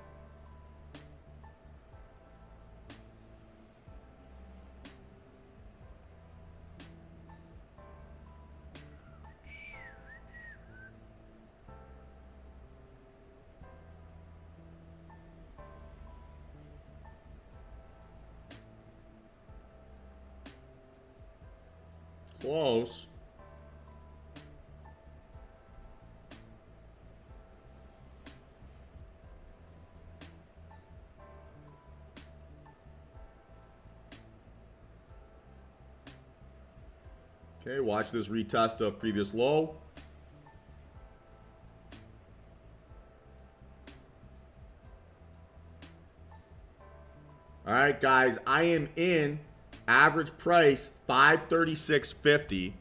Close. Okay, watch this retest of previous low. All right, guys, I am in. Average price, $536.50.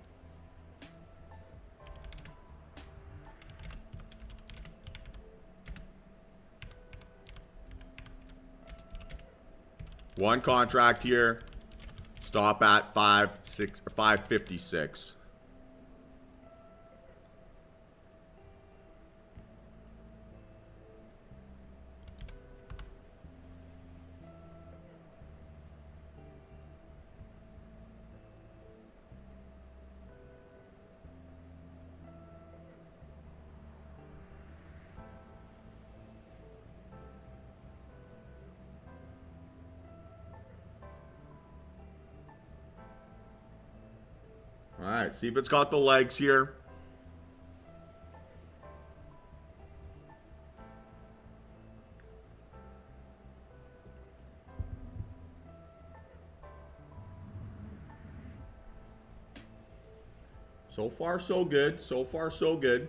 One contract here. Stop at 556. All right, see if it's got the legs here. So far, so good. So far, so good.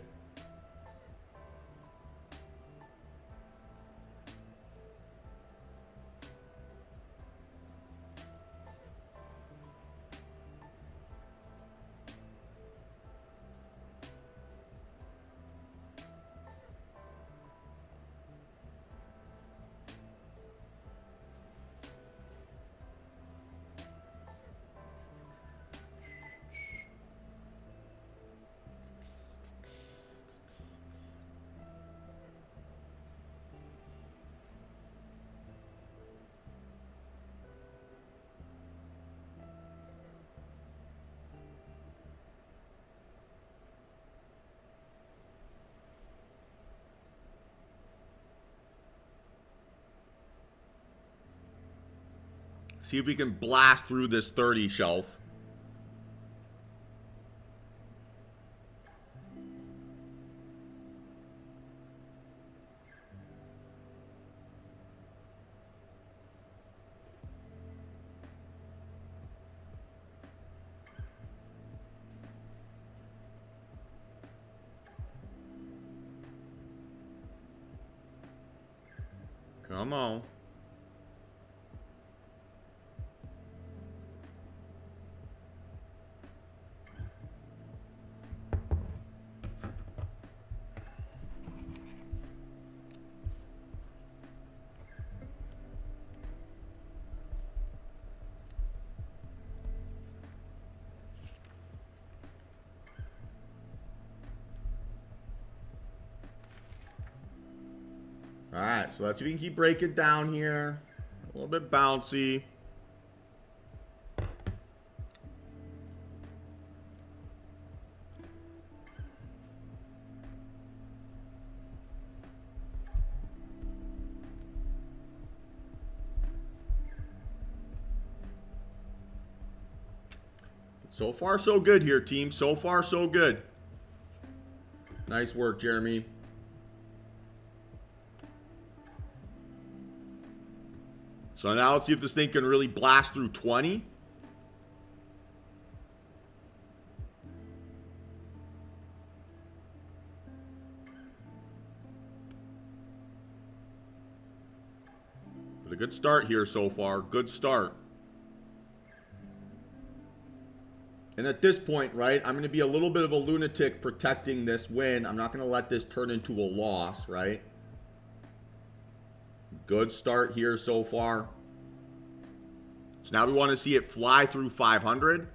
See if we can blast through this 30 shelf. Come on. All right, so let's see if we can keep breaking down here. A little bit bouncy. So far, so good here, team. So far, so good. Nice work, Jeremy. So now let's see if this thing can really blast through 20. But a good start here so far. Good start. And at this point, right, I'm going to be a little bit of a lunatic protecting this win. I'm not going to let this turn into a loss, right? Good start here so far. So now we want to see it fly through 500.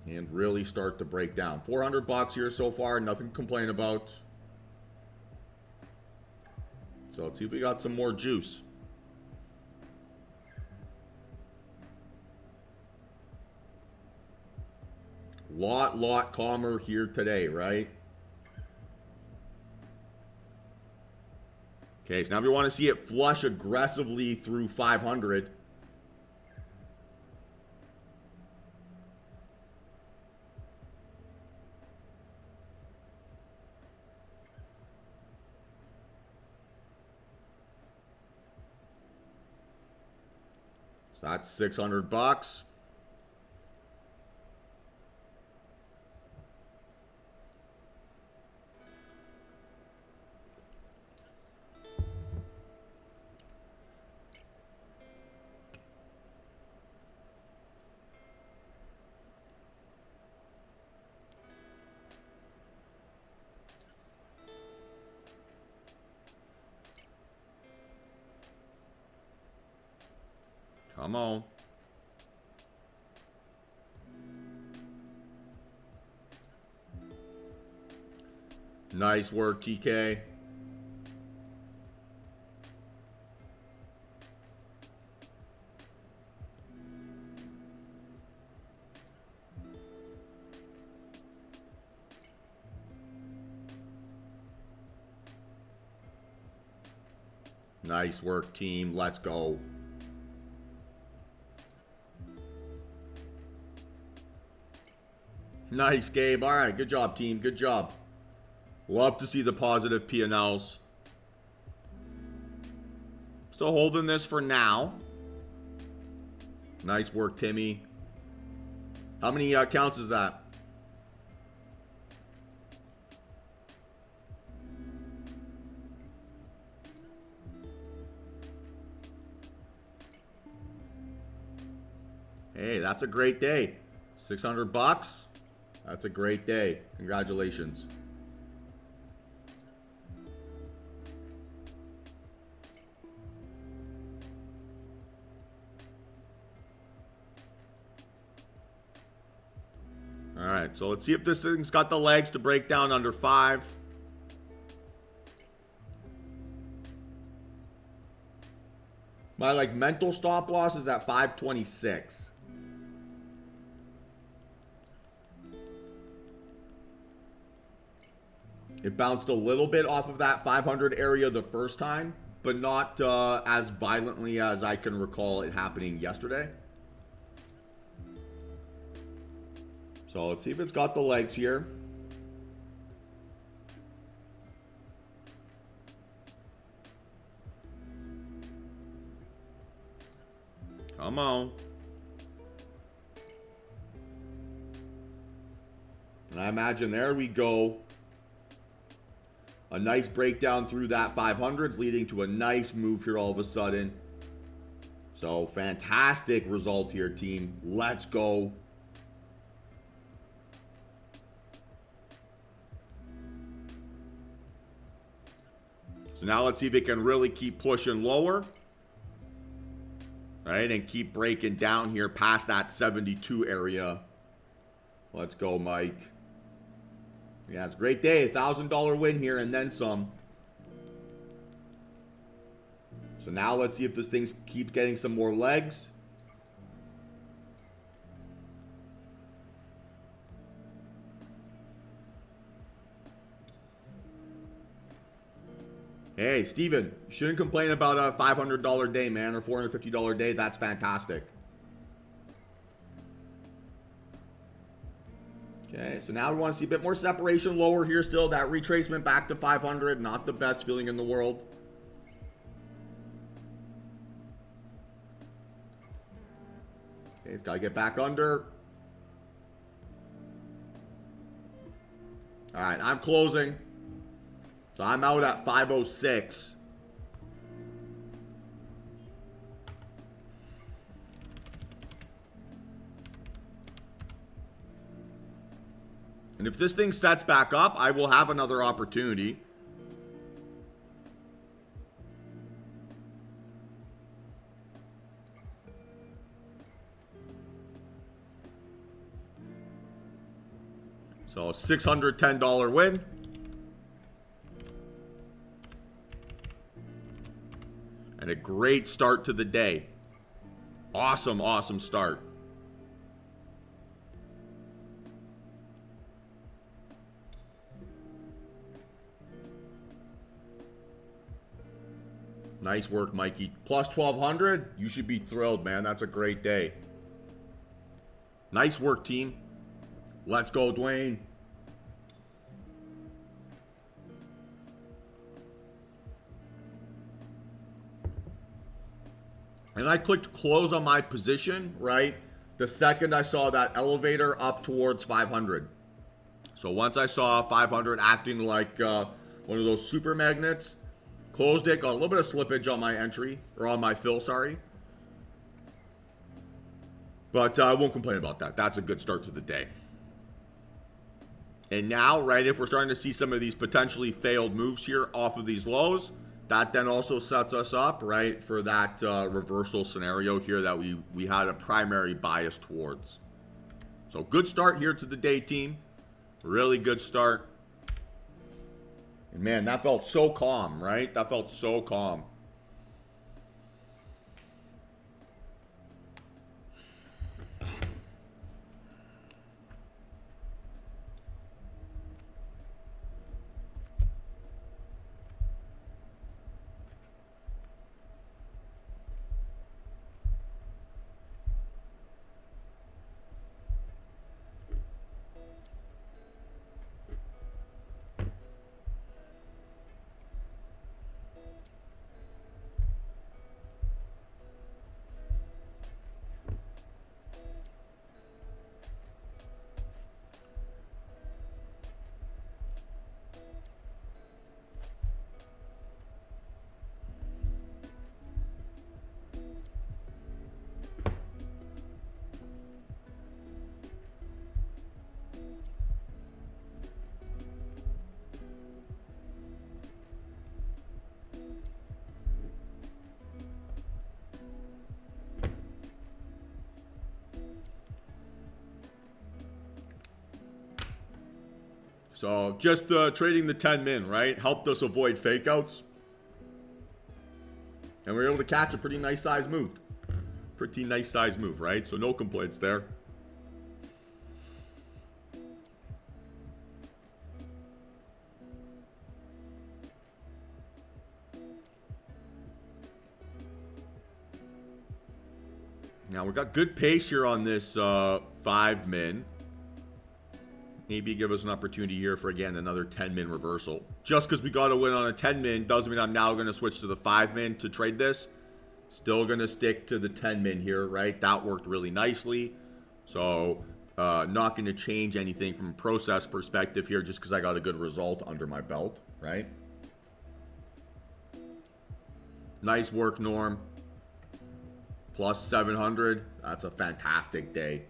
And really start to break down. 400 bucks here so far. Nothing to complain about. So let's see if we got some more juice. Lot calmer here today, right? Okay, so now we want to see it flush aggressively through 500. So that's 600 bucks. Come on. Nice work, TK. Nice work, team. Let's go. Nice, Gabe. All right, good job, team. Good job. Love to see the positive P&Ls. Still holding this for now. Nice work, Timmy. How many counts is that? Hey, that's a great day. 600 bucks. That's a great day. Congratulations. All right, so let's see if this thing's got the legs to break down under 5. My mental stop loss is at 526. It bounced a little bit off of that 500 area the first time. but not as violently as I can recall it happening yesterday. So let's see if it's got the legs here. Come on. And I imagine there we go. A nice breakdown through that 500s, leading to a nice move here all of a sudden. So fantastic result here, team. Let's go. So now let's see if it can really keep pushing lower. Right, and keep breaking down here past that 72 area. Let's go, Mike. Yeah, it's a great day. $1,000 win here and then some. So now let's see if this thing keeps getting some more legs. Hey, Steven, you shouldn't complain about a $500 day, man, or $450 day. That's fantastic. Okay, so now we want to see a bit more separation lower here still. That retracement back to 500, not the best feeling in the world. Okay, it's got to get back under. All right, I'm closing. So I'm out at 506. And if this thing sets back up, I will have another opportunity. So $610 win. And a great start to the day. Awesome, awesome start. Nice work, Mikey. Plus 1,200. You should be thrilled, man. That's a great day. Nice work, team. Let's go, Dwayne. And I clicked close on my position, right? The second I saw that elevator up towards 500. So once I saw 500 acting like one of those super magnets, closed it, got a little bit of slippage on my entry, or on my fill, sorry. But I won't complain about that. That's a good start to the day. And now, right, if we're starting to see some of these potentially failed moves here off of these lows, that then also sets us up, right, for that reversal scenario here that we had a primary bias towards. So good start here to the day, team. Really good start. And man, that felt so calm, right? That felt so calm. So just trading the 10 min, right, helped us avoid fake outs. And we were able to catch a pretty nice size move. Pretty nice size move, right? So no complaints there. Now, we've got good pace here on this 5 min. Maybe give us an opportunity here for, again, another 10 min reversal. Just because we got to win on a 10 min doesn't mean I'm now going to switch to the 5 min to trade this. Still going to stick to the 10 min here, right? That worked really nicely. So, not going to change anything from a process perspective here just because I got a good result under my belt, right? Nice work, Norm. Plus 700. That's a fantastic day.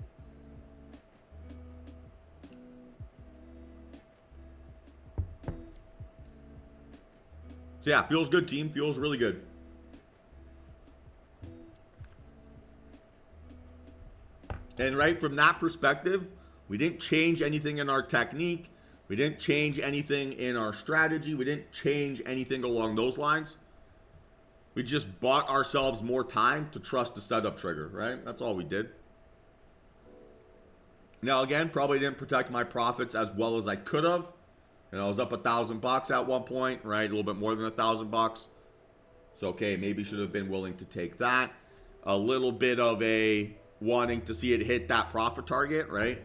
So yeah, feels good, team. Feels really good. And right from that perspective, we didn't change anything in our technique. We didn't change anything in our strategy. We didn't change anything along those lines. We just bought ourselves more time to trust the setup trigger, right? That's all we did. Now, again, probably didn't protect my profits as well as I could have. I was up $1,000 at one point, right? A little bit more than $1,000. So, okay, maybe should have been willing to take that. A little bit of a wanting to see it hit that profit target, right?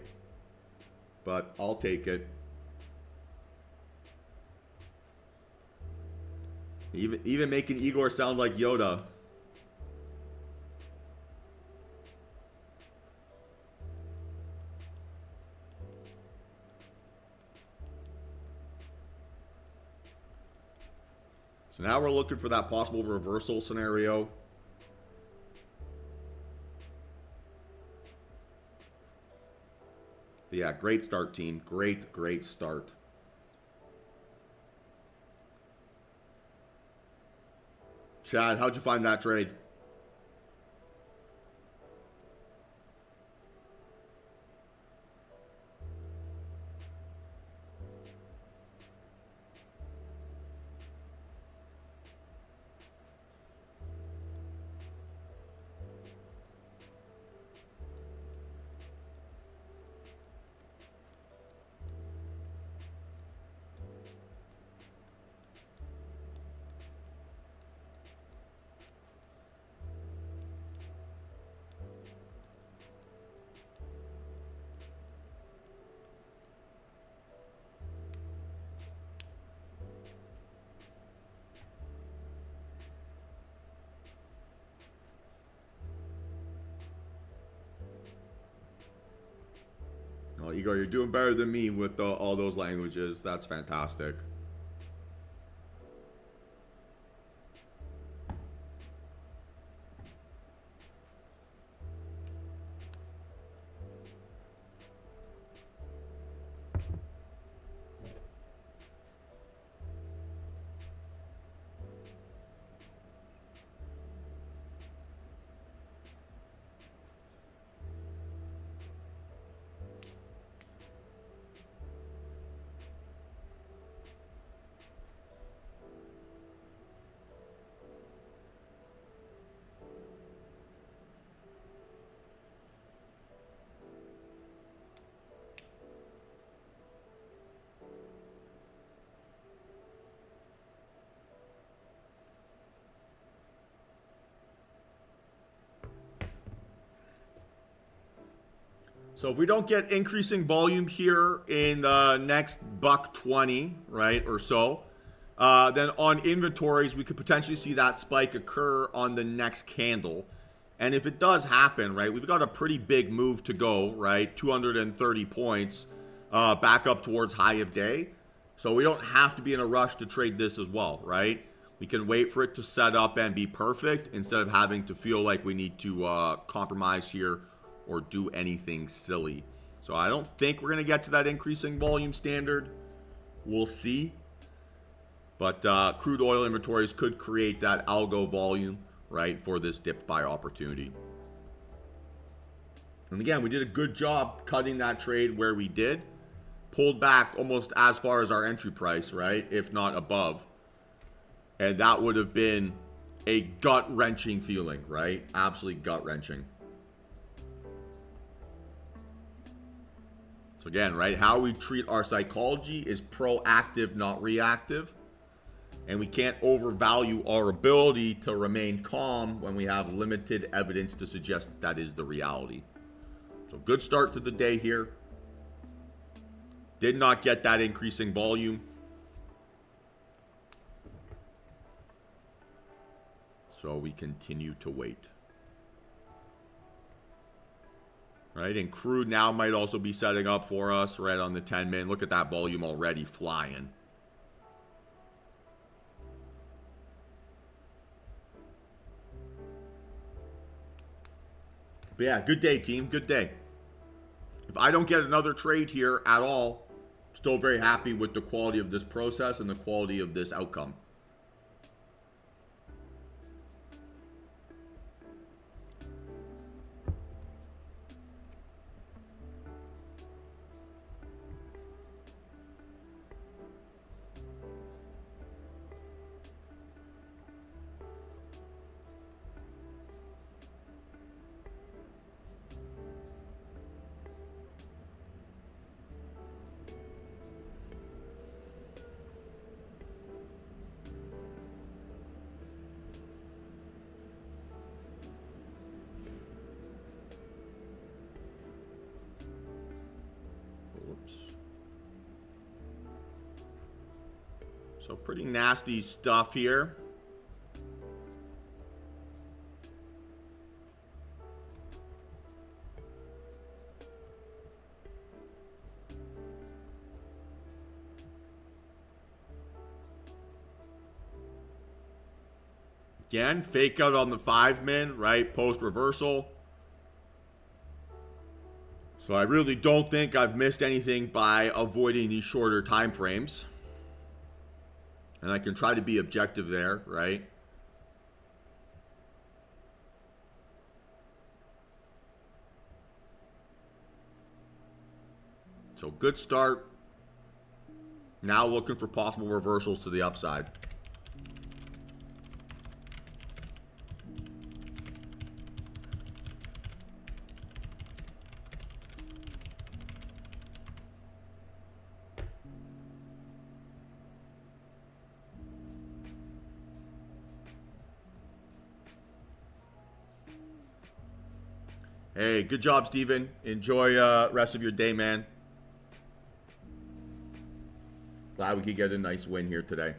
But I'll take it. Even making Igor sound like Yoda. So now we're looking for that possible reversal scenario. But yeah, great start, team. Great start. Chad, how'd you find that trade? Oh, Igor, you're doing better than me with all those languages. That's fantastic. So if we don't get increasing volume here in the next $1.20, right, or so, then on inventories, we could potentially see that spike occur on the next candle. And if it does happen, right, we've got a pretty big move to go, right, 230 points back up towards high of day. So we don't have to be in a rush to trade this as well, right? We can wait for it to set up and be perfect instead of having to feel like we need to compromise here or do anything silly. So I don't think we're going to get to that increasing volume standard. We'll see. But crude oil inventories could create that algo volume, right, for this dip buy opportunity. And again, we did a good job cutting that trade where we did. Pulled back almost as far as our entry price, right, if not above. And that would have been a gut-wrenching feeling, right? Absolutely gut-wrenching. So again, right, how we treat our psychology is proactive, not reactive. And we can't overvalue our ability to remain calm when we have limited evidence to suggest that is the reality. So good start to the day here. Did not get that increasing volume. So we continue to wait. Right, and crude now might also be setting up for us right on the 10-minute. Look at that volume already flying. But yeah, good day, team. Good day. If I don't get another trade here at all, still very happy with the quality of this process and the quality of this outcome. So pretty nasty stuff here. Again, fake out on the 5-min, right? Post reversal. So I really don't think I've missed anything by avoiding these shorter time frames. And I can try to be objective there, right? So good start. Now looking for possible reversals to the upside. Hey, good job, Steven. Enjoy rest of your day, man. Glad we could get a nice win here today.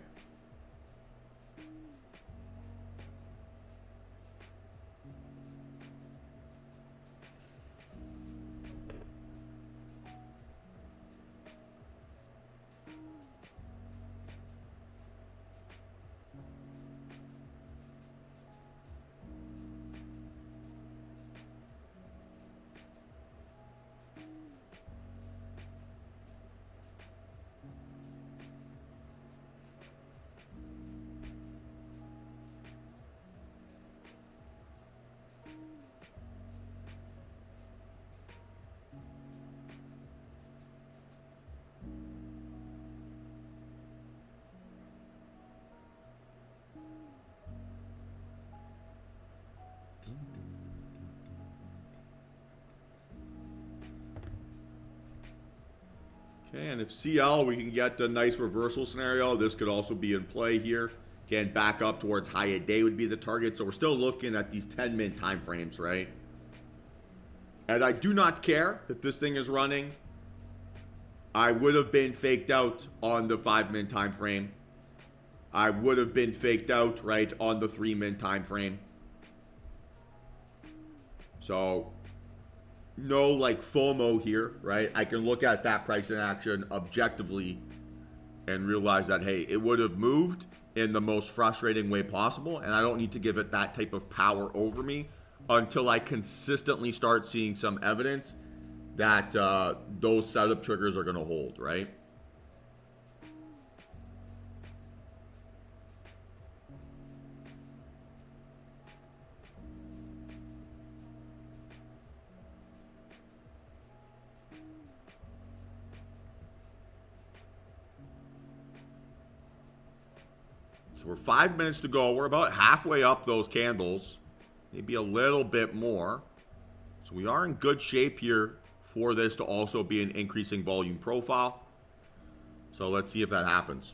Okay, and if CL, we can get the nice reversal scenario, this could also be in play here. Again, back up towards high a day would be the target. So we're still looking at these 10-minute time frames, right? And I do not care that this thing is running. I would have been faked out on the 5-minute time frame. I would have been faked out, right, on the 3-minute time frame. So no like FOMO here, right? I can look at that price in action objectively and realize that, hey, it would have moved in the most frustrating way possible, and I don't need to give it that type of power over me until I consistently start seeing some evidence that those setup triggers are going to hold, right? We're 5 minutes to go. We're about halfway up those candles, maybe a little bit more. So we are in good shape here for this to also be an increasing volume profile. So let's see if that happens.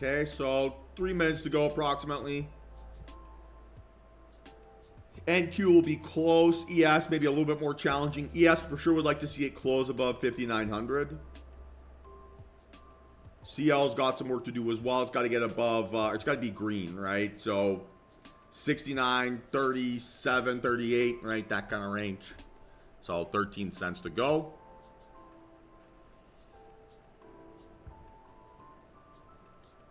Okay, so 3 minutes to go approximately. NQ will be close. ES maybe a little bit more challenging. ES for sure would like to see it close above 5,900. CL's got some work to do as well. It's got to get above, it's got to be green, right? So 69, 37, 38, right? That kind of range. So 13 cents to go.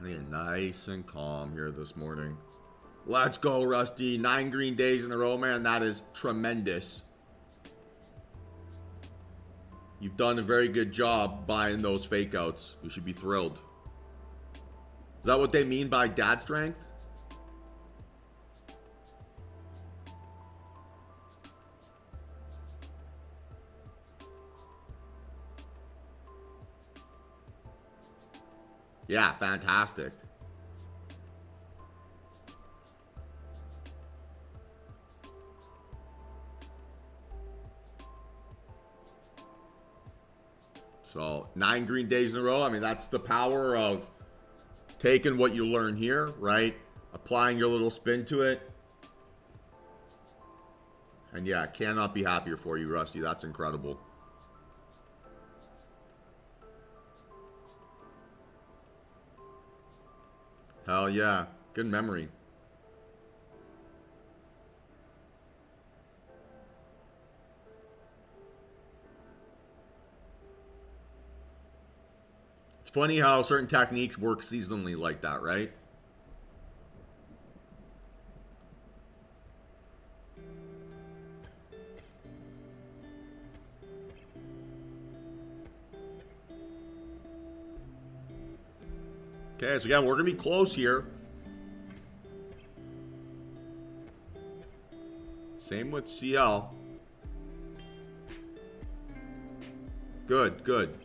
I need nice and calm here this morning. Let's go, Rusty. 9 green days in a row, man. That is tremendous. You've done a very good job buying those fake outs. You should be thrilled. Is that what they mean by dad strength? Yeah, fantastic. So 9 green days in a row. I mean, that's the power of taking what you learn here, right? Applying your little spin to it. And yeah, cannot be happier for you, Rusty. That's incredible. Hell yeah. Good memory. It's funny how certain techniques work seasonally like that, right? Okay, so again, we're going to be close here. Same with CL. Good, good.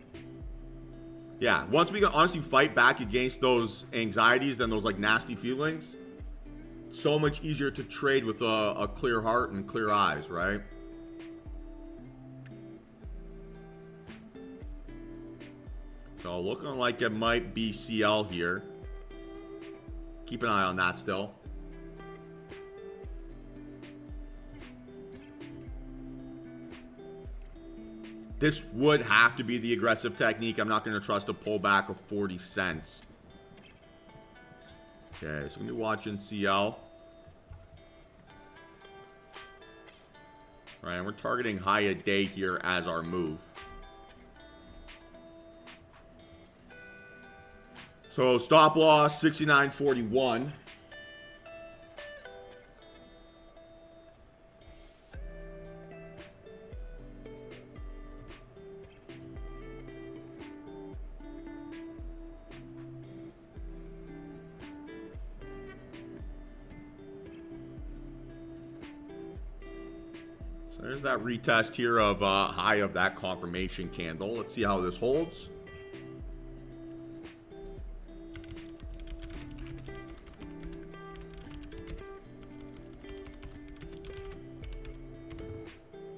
Yeah, once we can honestly fight back against those anxieties and those like nasty feelings, so much easier to trade with a clear heart and clear eyes, right? So looking like it might be CL here. Keep an eye on that still. This would have to be the aggressive technique. I'm not going to trust a pullback of 40 cents. Okay, so we're going to be watching CL. All right, and we're targeting high a day here as our move. So stop loss 69.41. So there's that retest here of high of that confirmation candle. Let's see how this holds.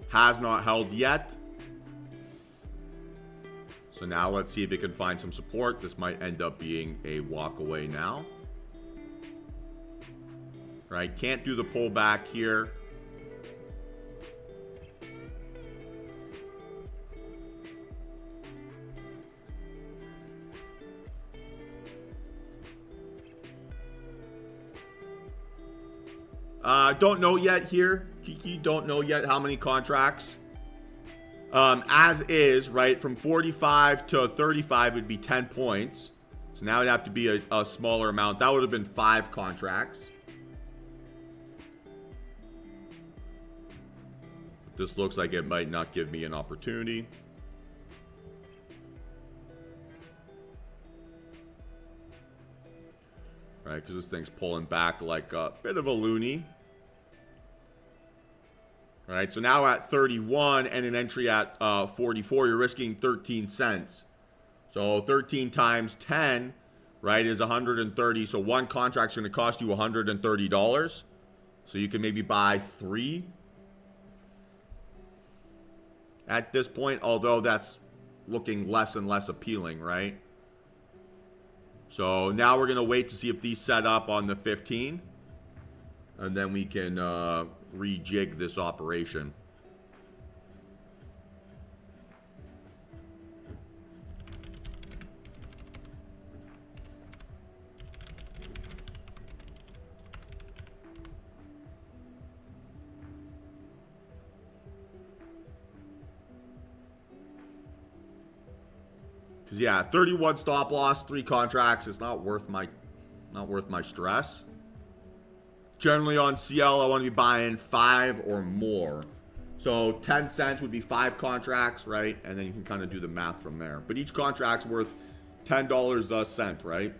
Has not held yet. So now let's see if it can find some support. This might end up being a walk away now. Right, can't do the pullback here. Don't know yet here. Kiki, don't know yet how many contracts. As is, right, from 45 to 35 would be 10 points. So now it'd have to be a smaller amount. That would have been 5 contracts. This looks like it might not give me an opportunity. Right, because this thing's pulling back like a bit of a loony. Right, so now at 31 and an entry at 44, you're risking 13 cents. So 13 times 10, right, is 130. So one contract's going to cost you $130. So you can maybe buy 3 at this point, although that's looking less and less appealing, right? So now we're going to wait to see if these set up on the 15. And then we can rejig this operation. Because yeah, 31 stop loss, 3 contracts. It's not worth my stress. Generally on CL, I want to be buying 5 or more. So 10 cents would be 5 contracts, right? And then you can kind of do the math from there. But each contract's worth $10 a cent, right?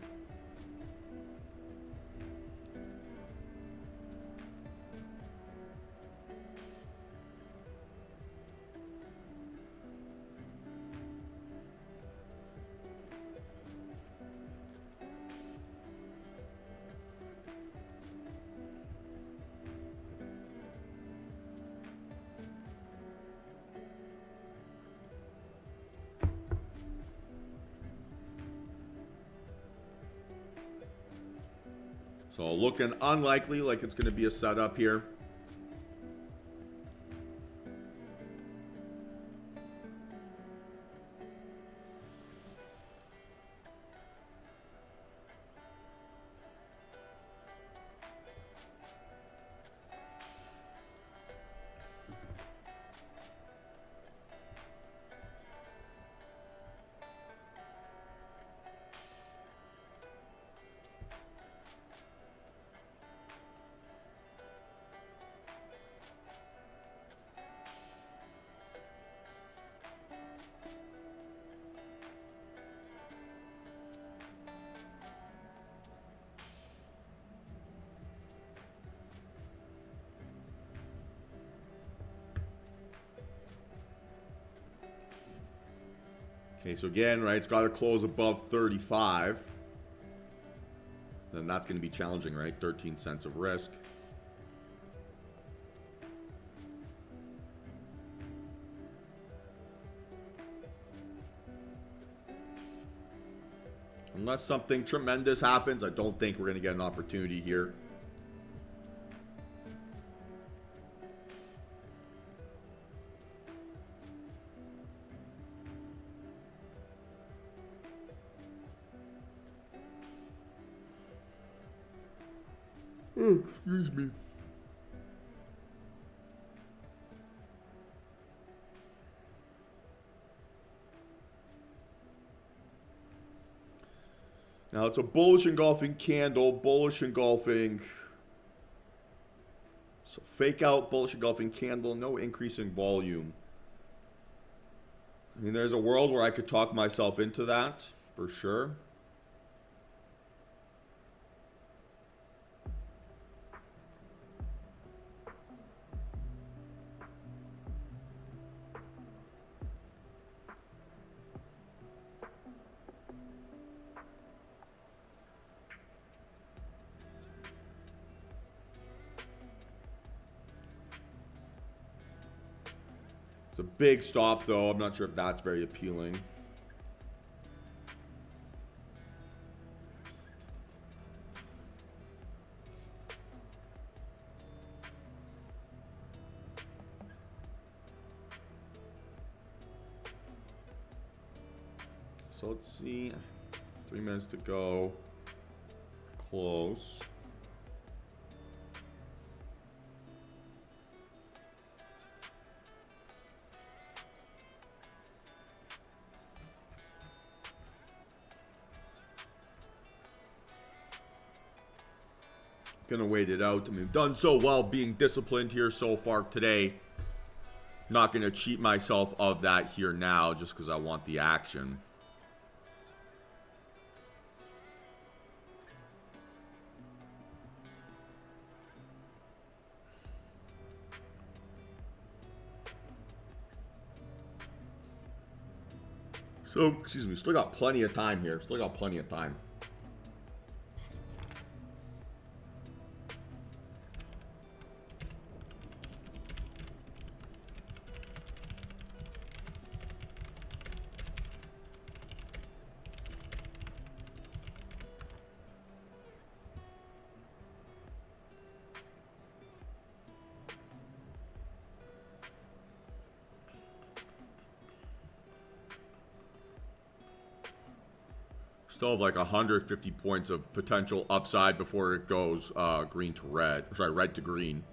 So looking unlikely, like it's going to be a setup here. Okay, so again, right, it's got to close above 35. Then that's going to be challenging, right? 13 cents of risk. Unless something tremendous happens, I don't think we're going to get an opportunity here. Oh, excuse me. Now it's a bullish engulfing candle, bullish engulfing. So fake out, bullish engulfing candle, no increasing volume. I mean, there's a world where I could talk myself into that, for sure. It's a big stop, though. I'm not sure if that's very appealing. So let's see. 3 minutes to go. Close. Gonna wait it out. I mean, done so well being disciplined here so far today. Not gonna cheat myself of that here now just because I want the action. So, excuse me, still got plenty of time here. Still got plenty of time. Still have like 150 points of potential upside before it goes green to red. Sorry, red to green.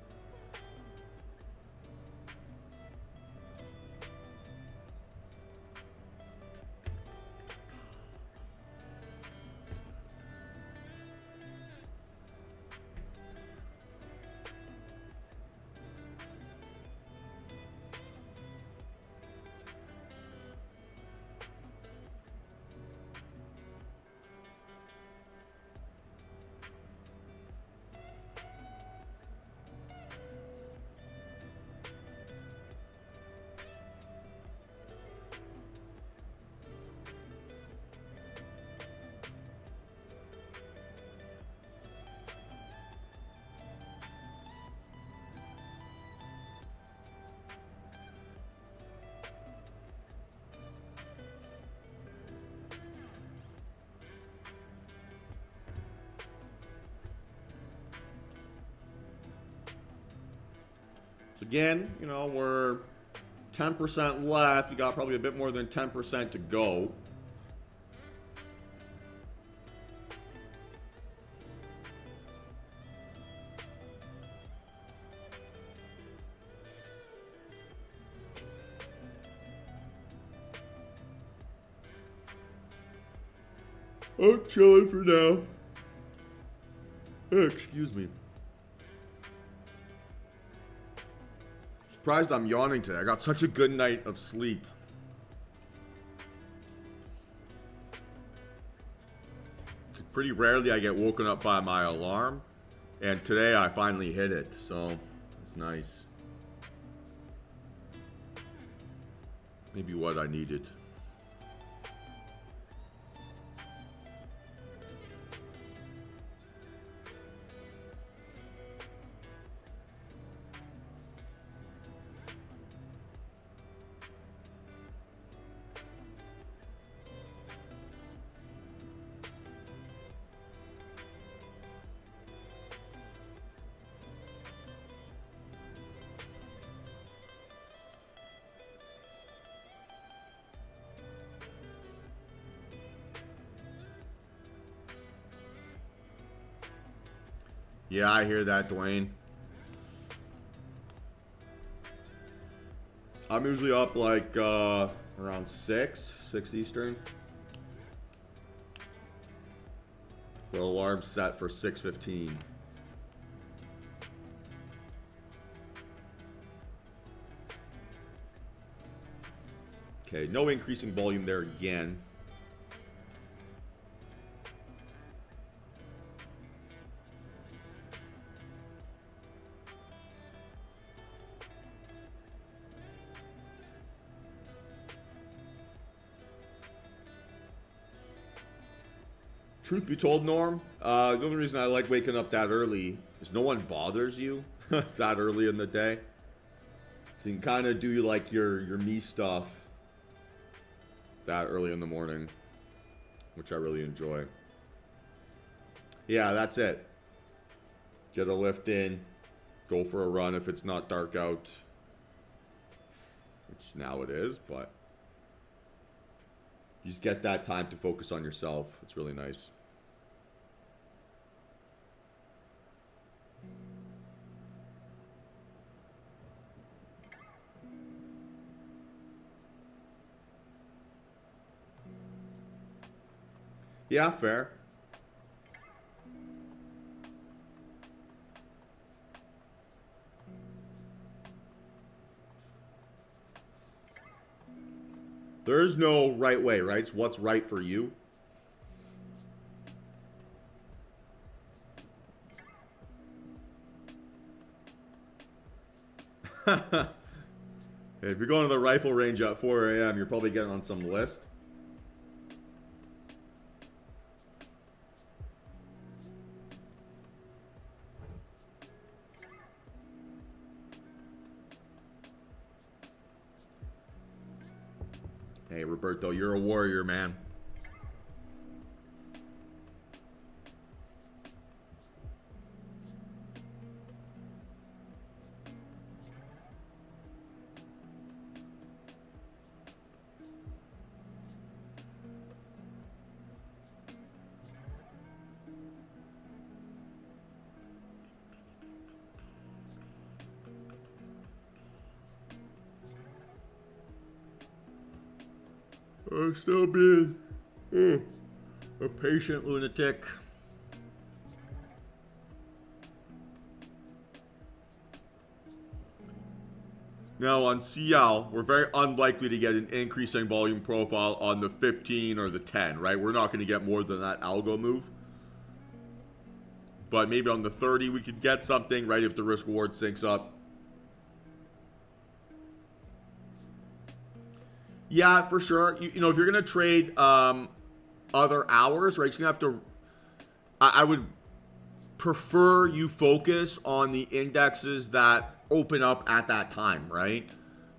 Again, you know, we're 10% left. You got probably a bit more than 10% to go. Oh, chilling for now. Excuse me. Surprised I'm yawning today. I got such a good night of sleep. Pretty rarely I get woken up by my alarm, and today I finally hit it, so it's nice. Maybe what I needed. Yeah, I hear that, Dwayne. I'm usually up like around 6 Eastern. The alarm's set for 6:15. Okay, no increasing volume there again. Truth be told, Norm, the only reason I like waking up that early is no one bothers you that early in the day. So you can kind of do like your me stuff that early in the morning, which I really enjoy. Yeah, that's it. Get a lift in, go for a run if it's not dark out, which now it is, but you just get that time to focus on yourself. It's really nice. Yeah, fair. There is no right way, right? It's what's right for you. If you're going to the rifle range at 4 a.m., you're probably getting on some list. Hey, Roberto, you're a warrior, man. Still being a patient lunatic. Now on CL, we're very unlikely to get an increasing volume profile on the 15 or the 10, right? We're not going to get more than that algo move. But maybe on the 30, we could get something, right, if the risk reward syncs up. Yeah, for sure. You know, if you're going to trade other hours, right, you're going to have to, I would prefer you focus on the indexes that open up at that time, right?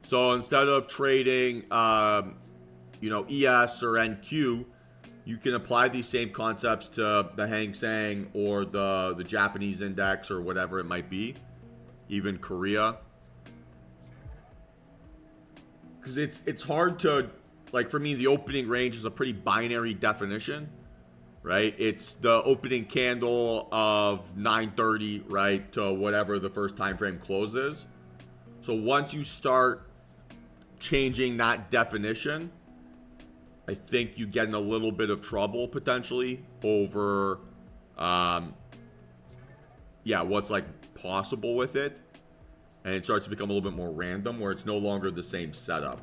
So instead of trading, you know, ES or NQ, you can apply these same concepts to the Hang Seng or the Japanese index or whatever it might be, even Korea. Because it's hard to, like, for me, the opening range is a pretty binary definition, right? It's the opening candle of 9:30, right, to whatever the first time frame close is. So once you start changing that definition, I think you get in a little bit of trouble potentially over, yeah, what's like possible with it. And it starts to become a little bit more random where it's no longer the same setup.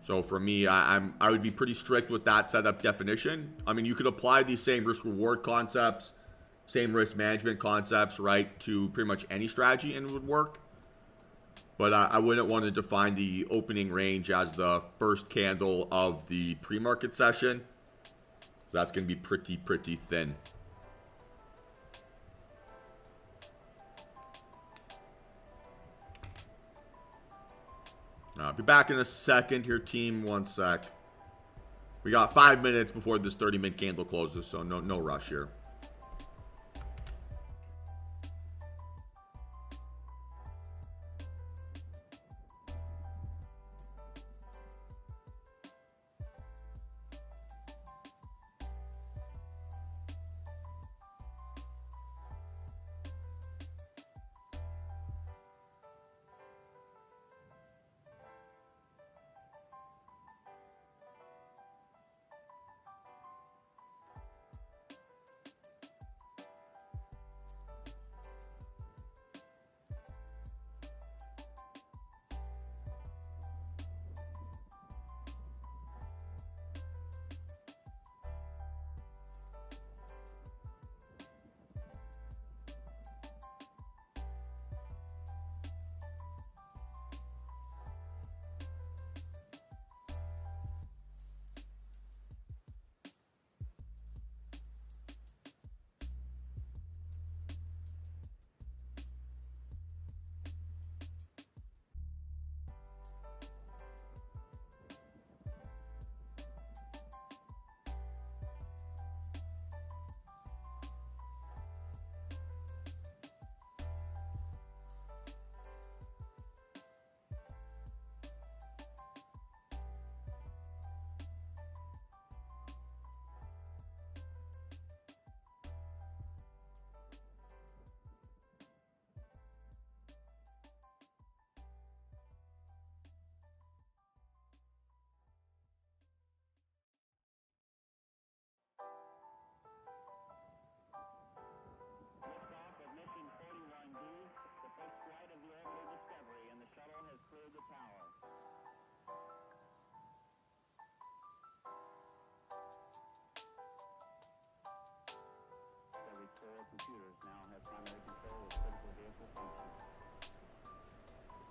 So for me, I would be pretty strict with that setup definition. I mean, you could apply these same risk reward concepts, same risk management concepts, right, to pretty much any strategy and it would work. But I wouldn't want to define the opening range as the first candle of the pre-market session. So that's going to be pretty thin. I'll be back in a second here, team. 1 sec. We got 5 minutes before this 30-minute candle closes, so no rush here.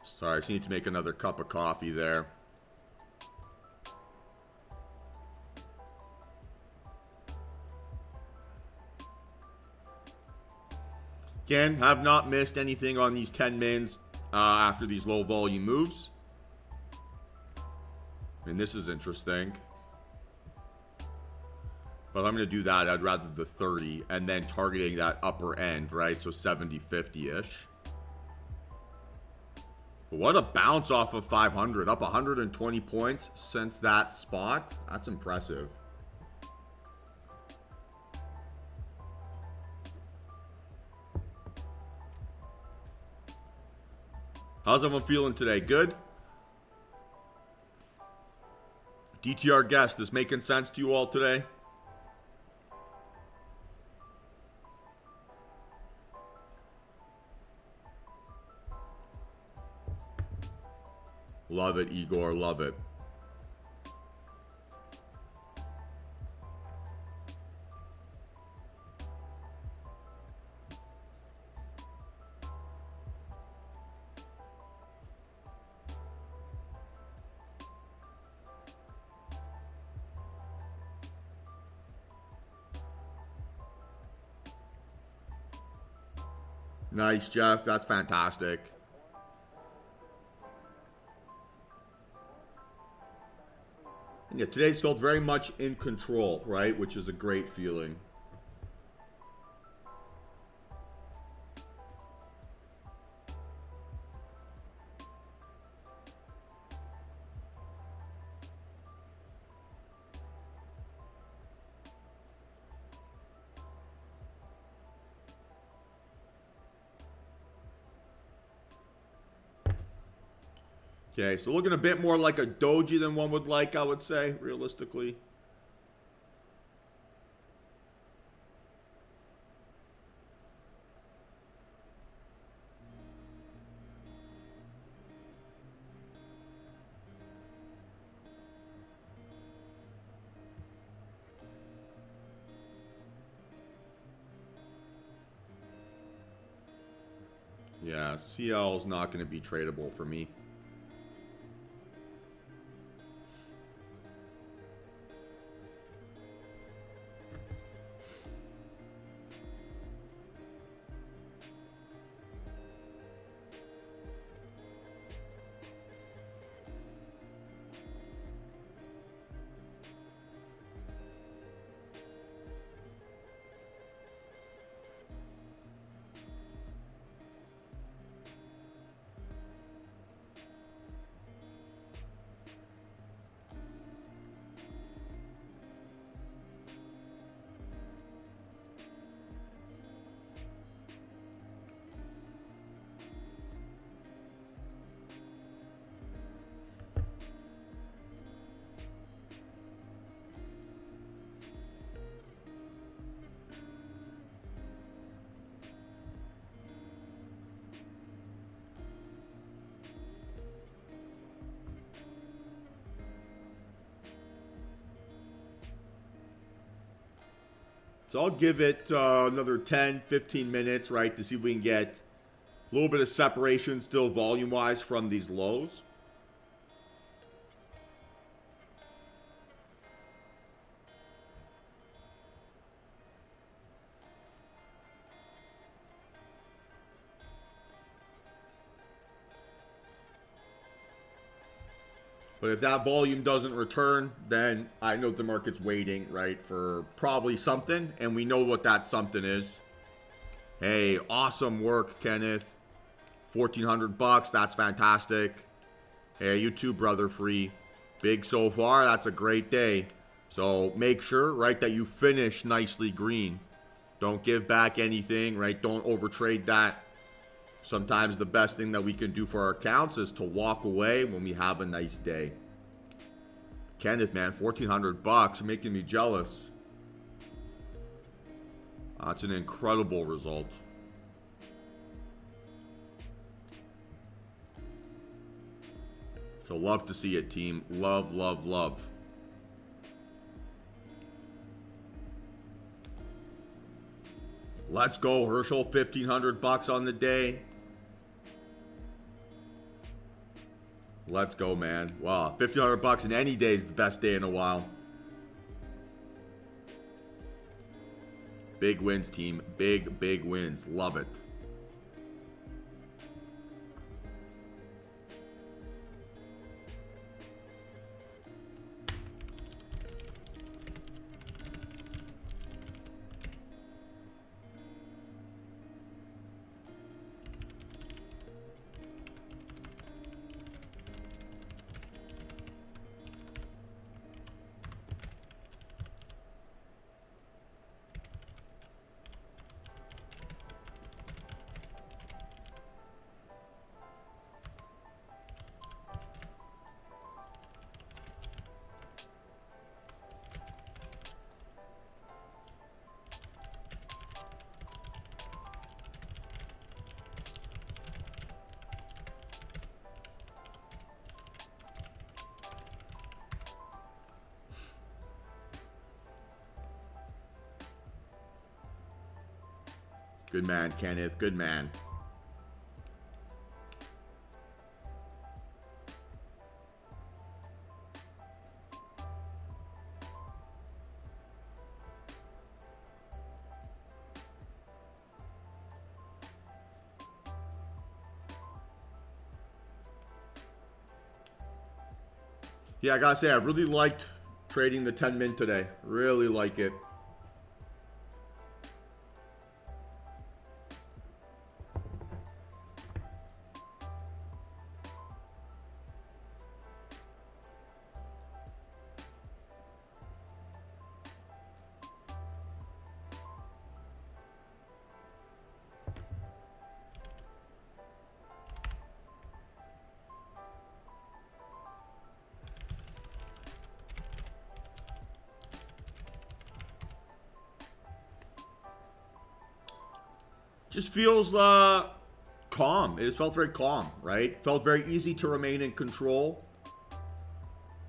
Sorry, I just need to make another cup of coffee there. Again, have not missed anything on these 10 mins after these low volume moves. And this is interesting. But if I'm going to do that, I'd rather the 30 and then targeting that upper end, right? So 70, 50-ish. But what a bounce off of 500. Up 120 points since that spot. That's impressive. How's everyone feeling today? Good? DTR guest, this making sense to you all today? Love it, Igor. Love it. Nice, Jeff. That's fantastic. And yeah, today's felt very much in control, right? Which is a great feeling. Okay, so looking a bit more like a doji than one would like, I would say, realistically. Yeah, CL is not going to be tradable for me. So I'll give it another 10, 15 minutes, right, to see if we can get a little bit of separation still volume-wise from these lows. But if that volume doesn't return, then I know the market's waiting, right, for probably something. And we know what that something is. Hey, awesome work, Kenneth. 1,400 bucks. That's fantastic. Hey, you too, brother free. Big so far. That's a great day. So make sure, right, that you finish nicely green. Don't give back anything, right? Don't overtrade that. Sometimes the best thing that we can do for our accounts is to walk away when we have a nice day. Kenneth, man, 1,400 bucks, making me jealous. That's an incredible result. So love to see it, team. Love, love, love. Let's go, Herschel. 1,500 bucks on the day. Let's go, man. Wow, 1,500 bucks in any day is the best day in a while. Big wins, team. Big, big wins. Love it. Good man, Kenneth. Good man. Yeah, I gotta say, I really liked trading the 10 min today. Really like it. Just feels calm. It just felt very calm, right? Felt very easy to remain in control.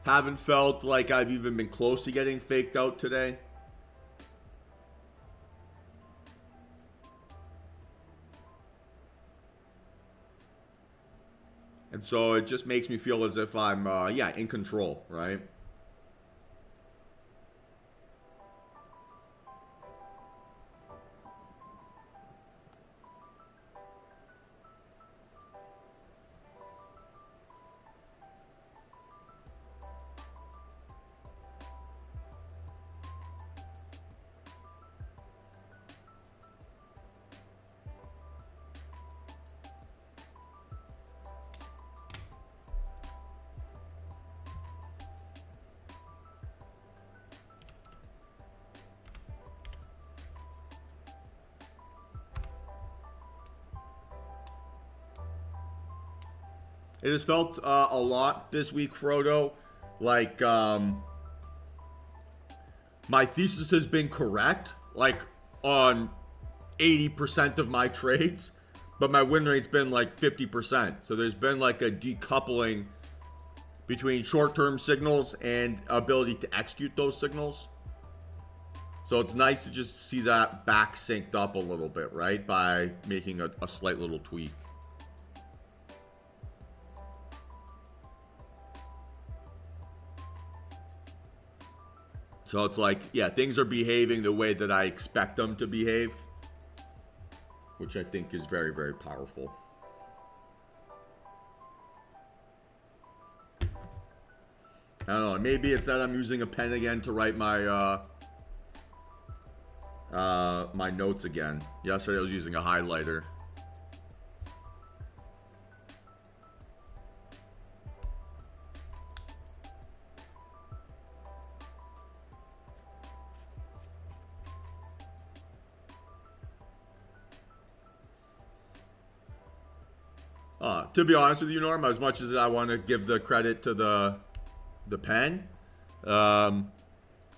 Haven't felt like I've even been close to getting faked out today. And so it just makes me feel as if I'm, yeah, in control, right? It has felt a lot this week, Frodo. Like, my thesis has been correct, like, on 80% of my trades, but my win rate's been like 50%. So there's been like a decoupling between short-term signals and ability to execute those signals. So it's nice to just see that back synced up a little bit, right? By making a slight little tweak. So it's like, yeah, things are behaving the way that I expect them to behave, which I think is very, very powerful. I don't know, maybe it's that I'm using a pen again to write my my notes again. Yesterday I was using a highlighter. To be honest with you, Norm, as much as I want to give the credit to the pen,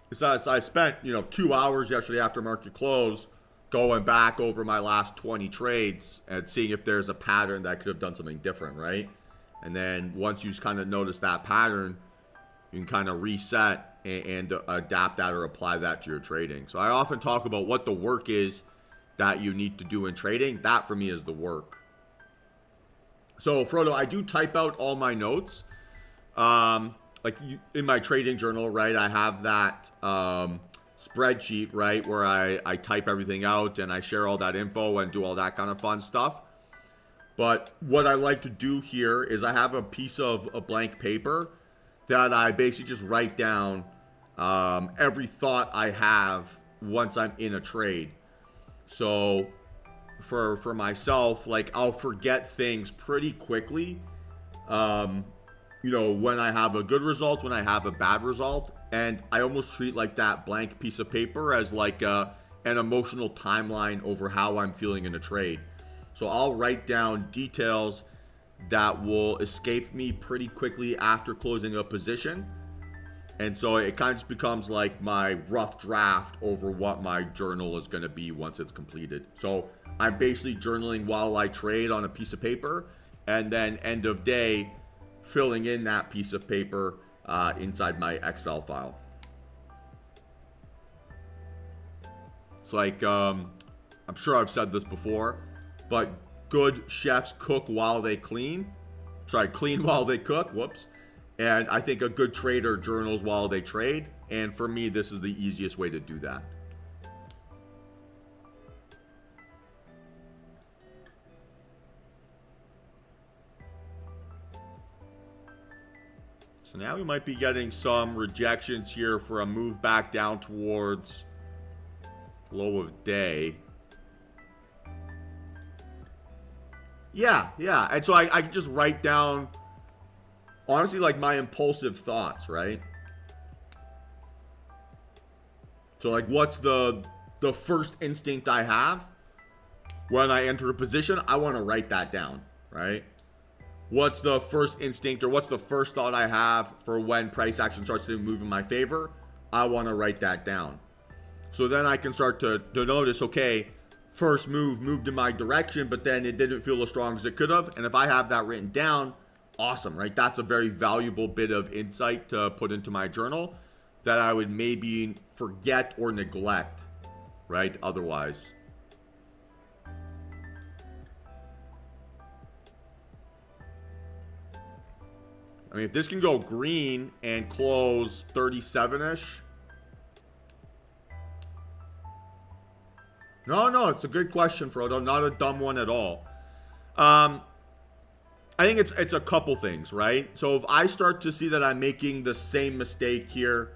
besides I spent 2 hours yesterday after market close going back over my last 20 trades and seeing if there's a pattern that could have done something different, right? And then once you kind of notice that pattern, you can kind of reset and adapt that or apply that to your trading. So I often talk about what the work is that you need to do in trading. That for me is the work. So, Frodo, I do type out all my notes. In my trading journal, right, I have that spreadsheet, right, where I type everything out and I share all that info and do all that kind of fun stuff. But what I like to do here is I have a piece of a blank paper that I basically just write down every thought I have once I'm in a trade. So for myself, like, I'll forget things pretty quickly, when I have a good result, when I have a bad result, and I almost treat like that blank piece of paper as like an emotional timeline over how I'm feeling in a trade. So I'll write down details that will escape me pretty quickly after closing a position. And so it kind of just becomes like my rough draft over what my journal is going to be once it's completed. So I'm basically journaling while I trade on a piece of paper, and then end of day filling in that piece of paper inside my Excel file. It's like, I I'm sure I've said this before, but good chefs cook while they clean. Sorry, clean while they cook. Whoops. And I think a good trader journals while they trade. And for me, this is the easiest way to do that. So now we might be getting some rejections here for a move back down towards low of day. Yeah. And so I can just write down, honestly, like my impulsive thoughts, right? So like what's the first instinct I have when I enter a position? I want to write that down, right? What's the first instinct or what's the first thought I have for when price action starts to move in my favor? I want to write that down. So then I can start to notice, okay, first move moved in my direction, but then it didn't feel as strong as it could have. And if I have that written down, awesome, right? That's a very valuable bit of insight to put into my journal that I would maybe forget or neglect, right? Otherwise. I mean, if this can go green and close 37-ish. No, it's a good question, Frodo. Not a dumb one at all. I think it's a couple things, right? So if I start to see that I'm making the same mistake here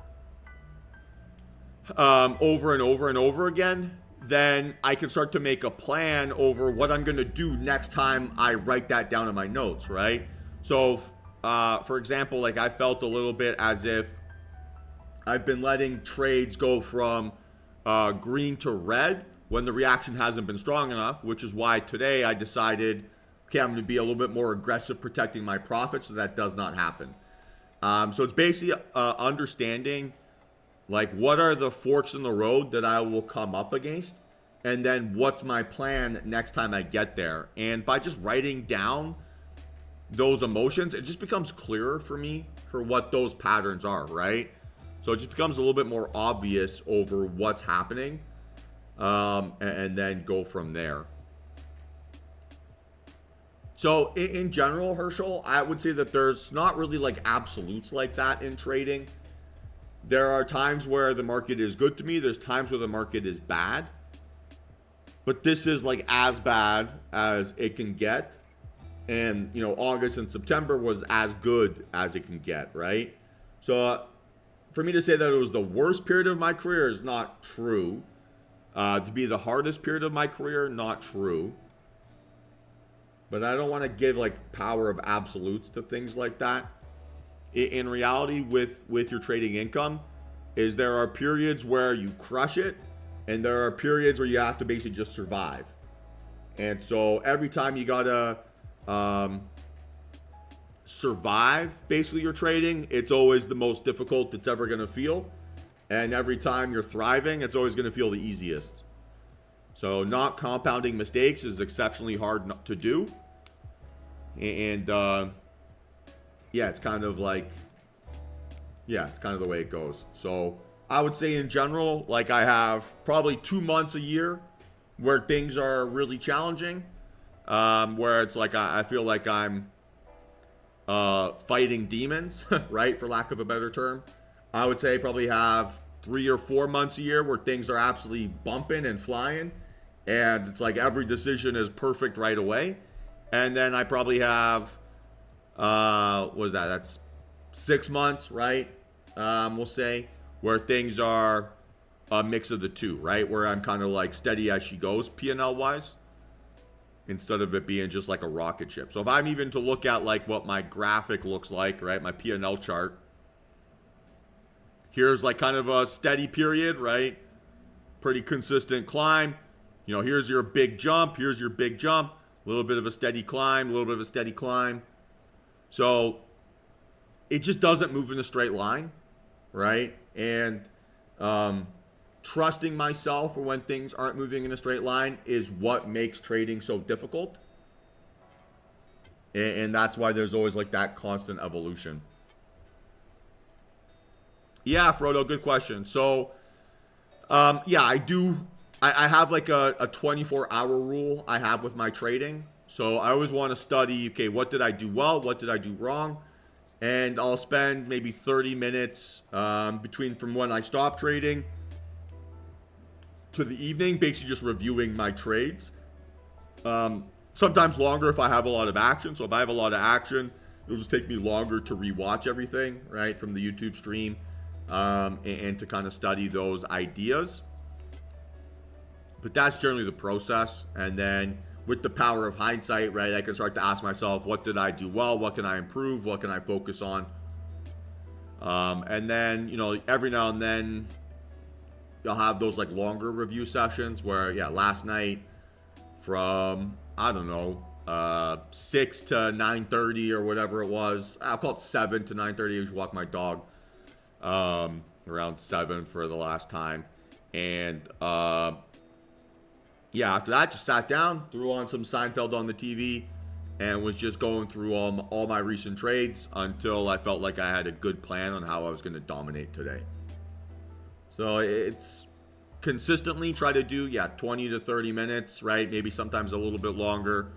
over and over and over again, then I can start to make a plan over what I'm going to do next time I write that down in my notes, right? So for example, like I felt a little bit as if I've been letting trades go from green to red when the reaction hasn't been strong enough, which is why today I decided, okay, I'm going to be a little bit more aggressive protecting my profits so that does not happen. So it's basically understanding like what are the forks in the road that I will come up against, and then what's my plan next time I get there. And by just writing down those emotions, it just becomes clearer for me for what those patterns are, right? So it just becomes a little bit more obvious over what's happening, and then go from there. So in general, Herschel, I would say that there's not really like absolutes like that in trading. There are times where the market is good to me. There's times where the market is bad. But this is like as bad as it can get. And, you know, August and September was as good as it can get, right? So for me to say that it was the worst period of my career is not true. To be the hardest period of my career, not true. But I don't want to give like power of absolutes to things like that. In reality, with your trading income, is there are periods where you crush it, and there are periods where you have to basically just survive. And so every time you gotta survive basically your trading, it's always the most difficult it's ever gonna feel. And every time you're thriving, it's always gonna feel the easiest. So not compounding mistakes is exceptionally hard to do. And yeah, it's kind of like, yeah, it's kind of the way it goes. So I would say in general, like I have probably 2 months a year where things are really challenging, where it's like I feel like I'm fighting demons, right, for lack of a better term. I would say probably have 3 or 4 months a year where things are absolutely bumping and flying, and it's like every decision is perfect right away. And then I probably have what is that? That's 6 months, right? We'll say, where things are a mix of the two, right? Where I'm kind of like steady as she goes, P&L wise, instead of it being just like a rocket ship. So if I'm even to look at like what my graphic looks like, right? My P&L chart. Here's like kind of a steady period, right? Pretty consistent climb. You know, here's your big jump. Here's your big jump. A little bit of a steady climb, a little bit of a steady climb. So it just doesn't move in a straight line, right? And trusting myself for when things aren't moving in a straight line is what makes trading so difficult. And that's why there's always like that constant evolution. Yeah, Frodo, good question. So yeah, I I have like a 24-hour rule I have with my trading. So I always want to study, okay, what did I do well? What did I do wrong? And I'll spend maybe 30 minutes between from when I stop trading to the evening, basically just reviewing my trades. Sometimes longer if I have a lot of action. So if I have a lot of action, it'll just take me longer to rewatch everything, right, from the YouTube stream and to kind of study those ideas. But that's generally the process. And then with the power of hindsight, right, I can start to ask myself, what did I do well? What can I improve? What can I focus on? And then, you know, every now and then you'll have those like longer review sessions where, yeah, last night from, I don't know, 6 to 9:30 or whatever it was. I'll call it 7 to 9:30. I usually walk my dog around 7 for the last time. And yeah, after that, just sat down, threw on some Seinfeld on the TV, and was just going through all my recent trades until I felt like I had a good plan on how I was going to dominate today. So it's consistently try to do, 20 to 30 minutes, right? Maybe sometimes a little bit longer.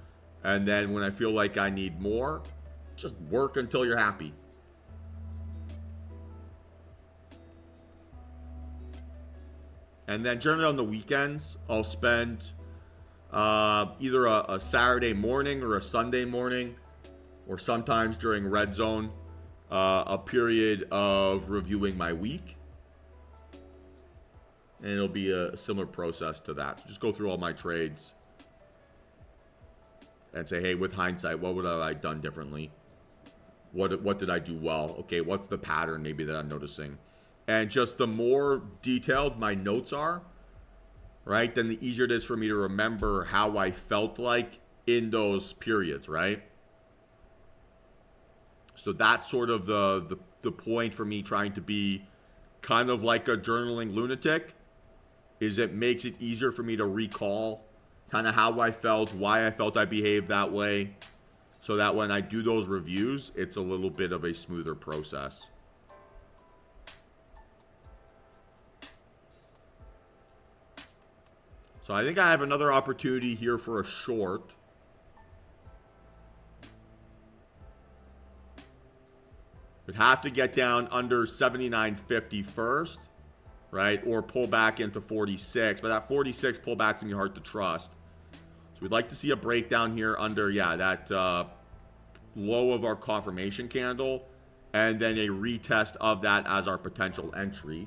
And then when I feel like I need more, just work until you're happy. And then generally on the weekends, I'll spend either a Saturday morning or a Sunday morning, or sometimes during Red Zone, a period of reviewing my week. And it'll be a similar process to that. So just go through all my trades and say, hey, with hindsight, what would I have done differently? What did I do well? Okay, what's the pattern maybe that I'm noticing? And just the more detailed my notes are, right, then the easier it is for me to remember how I felt like in those periods, right? So that's sort of the point for me trying to be kind of like a journaling lunatic, is it makes it easier for me to recall kind of how I felt, why I felt I behaved that way, so that when I do those reviews, it's a little bit of a smoother process. So I think I have another opportunity here for a short. Would have to get down under 79.50 first, right? Or pull back into 46. But that 46 pullback's gonna be hard to trust. So we'd like to see a breakdown here under, that low of our confirmation candle. And then a retest of that as our potential entry.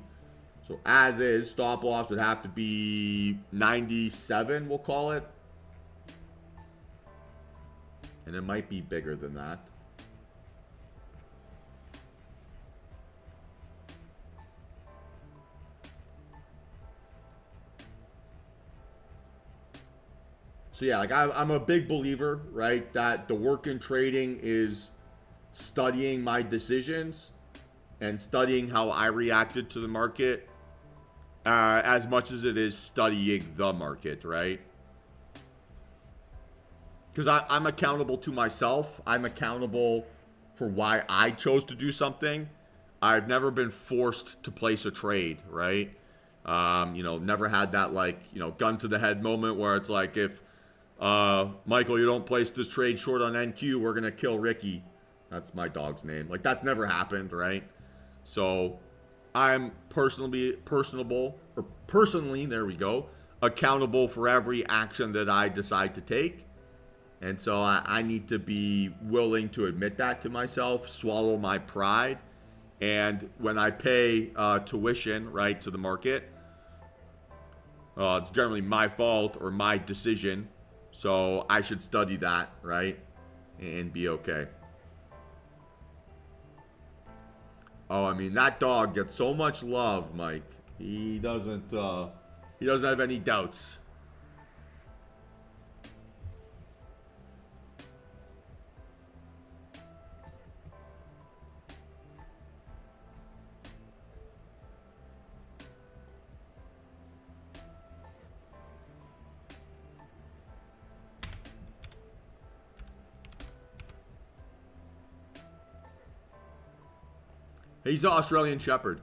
So as is, stop loss would have to be 97, we'll call it. And it might be bigger than that. So yeah, like I'm a big believer, right, that the work in trading is studying my decisions and studying how I reacted to the market. As much as it is studying the market, right? Because I'm accountable to myself. I'm accountable for why I chose to do something. I've never been forced to place a trade, right? Never had that gun to the head moment where it's like, if Michael, you don't place this trade short on NQ, we're gonna kill Ricky. That's my dog's name. Like, that's never happened, right? So I'm personally, there we go, accountable for every action that I decide to take. And so I need to be willing to admit that to myself, swallow my pride. And when I pay tuition, right, to the market, it's generally my fault or my decision. So I should study that, right, and be okay. Oh, I mean, that dog gets so much love, Mike. He doesn't have any doubts. He's an Australian Shepherd.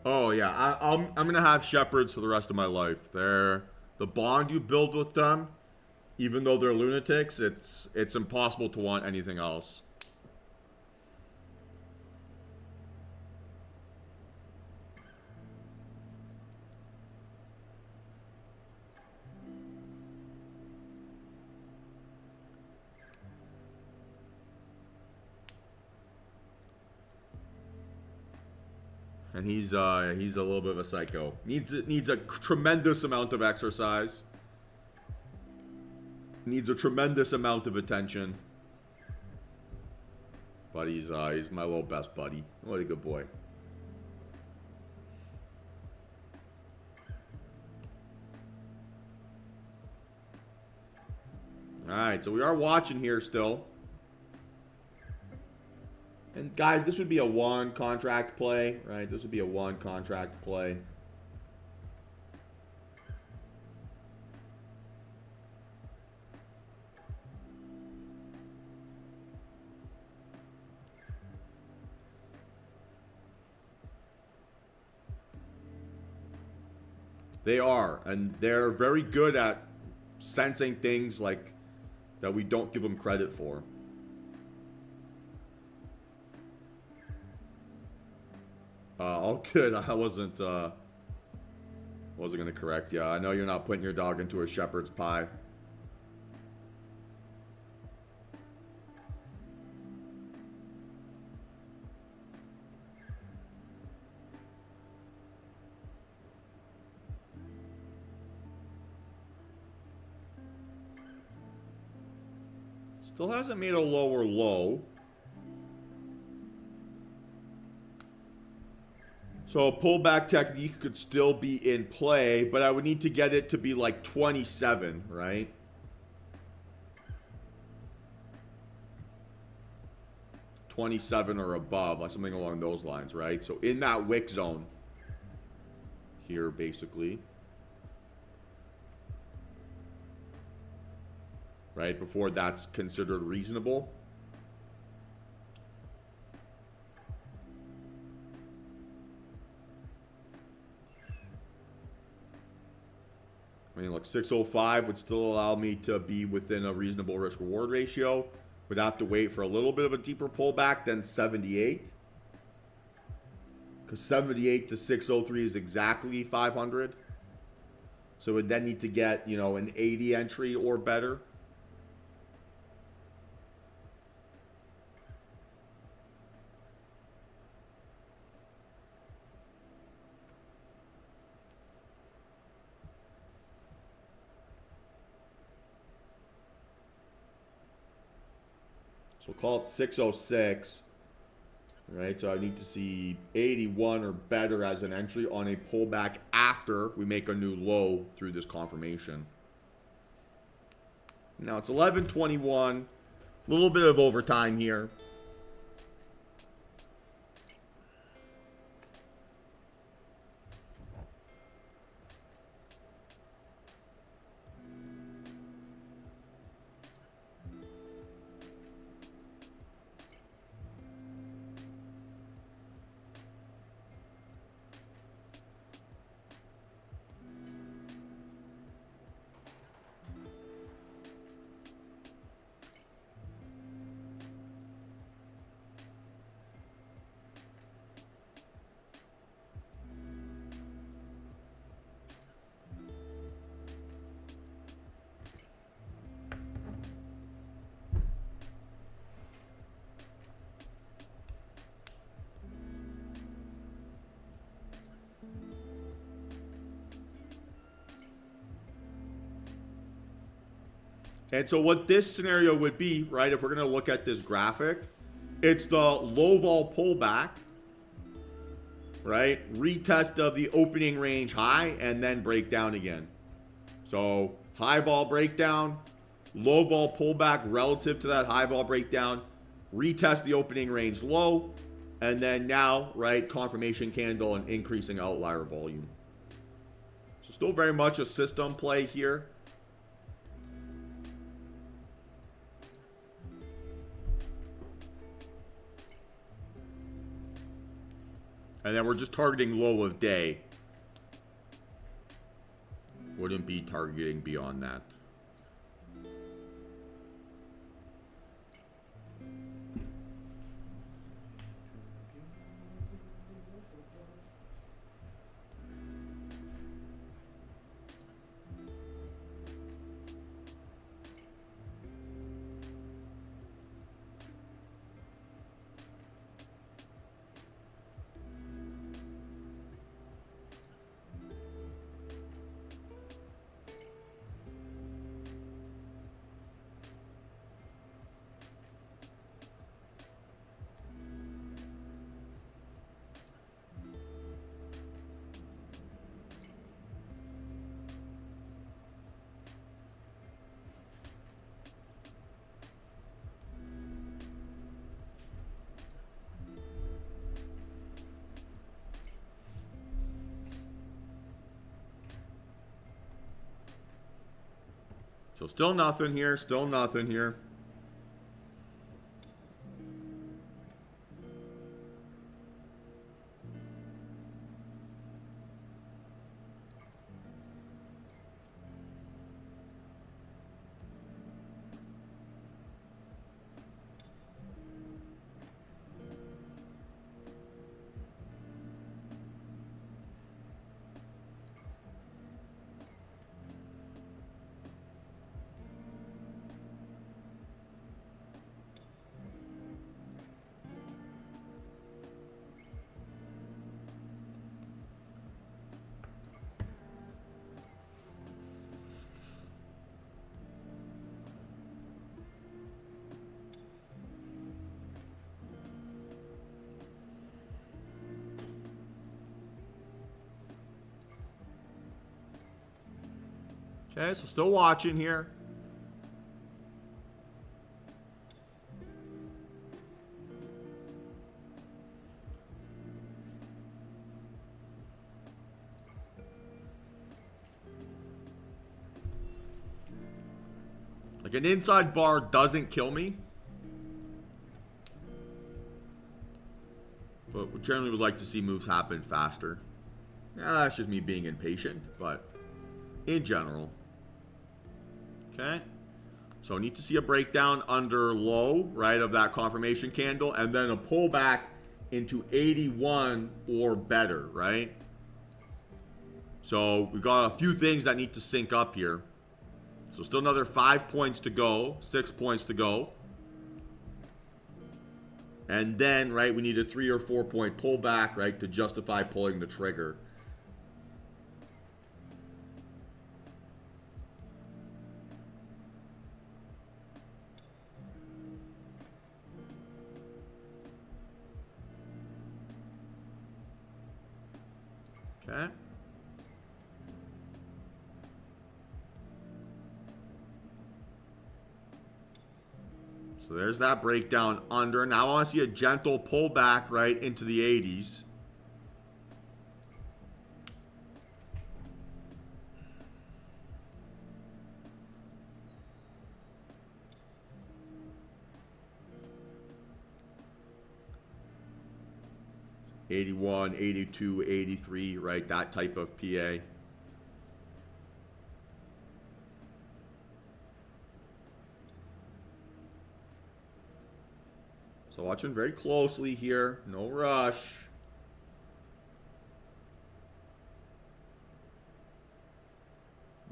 Oh yeah, I'm gonna have shepherds for the rest of my life. They're the bond you build with them, even though they're lunatics. It's impossible to want anything else. And he's a little bit of a psycho. Needs a tremendous amount of exercise. Needs a tremendous amount of attention. But he's my little best buddy. What a good boy. Alright, so we are watching here still. And guys, this would be a one contract play, right? This would be a one contract play. They are, and they're very good at sensing things like that we don't give them credit for. Oh, good. I wasn't gonna correct you. I know you're not putting your dog into a shepherd's pie. Still hasn't made a lower low. So a pullback technique could still be in play, but I would need to get it to be like 27, right? $27 or above, like something along those lines, right? So in that wick zone here, basically. Right, before that's considered reasonable. I mean, look, 605 would still allow me to be within a reasonable risk-reward ratio. Would have to wait for a little bit of a deeper pullback than 78. Because 78 to 603 is exactly 500. So it would then need to get, you know, an 80 entry or better. So we'll call it 606. Right, so I need to see 81 or better as an entry on a pullback after we make a new low through this confirmation. Now it's 11:21. A little bit of overtime here. And so what this scenario would be, right, if we're going to look at this graphic, it's the low vol pullback, right? Retest of the opening range high and then break down again. So high vol breakdown, low vol pullback relative to that high vol breakdown, retest the opening range low, and then now, right, confirmation candle and increasing outlier volume. So still very much a system play here. And then we're just targeting low of day. Wouldn't be targeting beyond that. So still nothing here, still nothing here. Okay, so still watching here. Like an inside bar doesn't kill me. But we generally would like to see moves happen faster. Yeah, that's just me being impatient, but in general. Okay. So I need to see a breakdown under low, right, of that confirmation candle, and then a pullback into 81 or better, right? So we've got a few things that need to sync up here. So still another 5 points to go, 6 points to go. And then, right, we need a 3 or 4 point pullback, right, to justify pulling the trigger. Okay. So there's that breakdown under. Now I want to see a gentle pullback right into the 80s. '81, '82, '83, right? That type of PA. So watching very closely here. No rush.